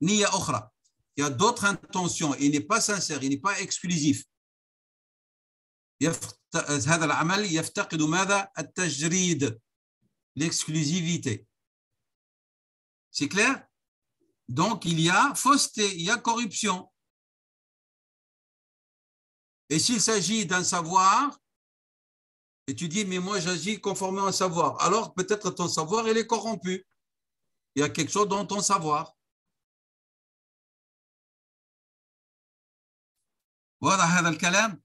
niya ukhra. Il y a d'autres intentions. Il n'est pas sincère, il n'est pas exclusif. هذا العمل يفتقد ماذا؟ التجريد, l'exclusivité. C'est clair? Donc, il y a fausseté, il y a corruption. Et s'il s'agit d'un savoir, et tu dis, mais moi j'agis conformément à un savoir, alors peut-être ton savoir, il est corrompu. Il y a quelque chose dans ton savoir. Voilà, هذا الكلام.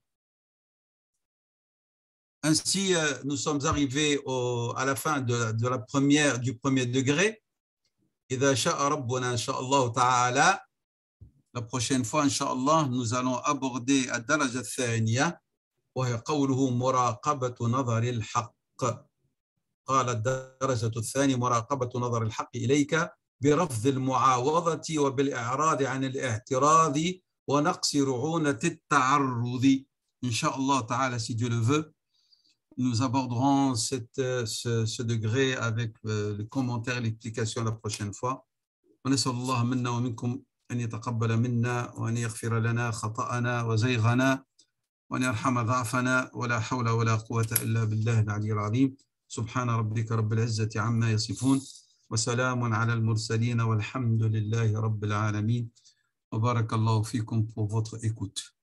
Ainsi, nous sommes arrivés à la fin du premier degré. إذا شاء ربنا إن شاء الله تعالى La prochaine fois, Inch'Allah, nous allons aborder الدرجة الثانية وهي قوله مراقبة نظر الحق. قال الدرجة الثانية مراقبة نظر الحق إليك برفض المعاوضة وبالإعراض عن الاعتراض ونقص رعونة التعرض. Inch'Allah ta'ala, si Dieu le veut, nous aborderons ce degré avec les commentaires et l'explication la prochaine fois. ونسأل الله منا ومنكم أن يتقبل منا وأن يغفر لنا خطأنا وزيغنا وأن يرحم ضعفنا ولا حول ولا قوة إلا بالله العلي العظيم. سبحان ربك رب العزة عما يصفون وسلام على المرسلين والحمد لله رب العالمين. وبارك الله فيكم pour votre écoute.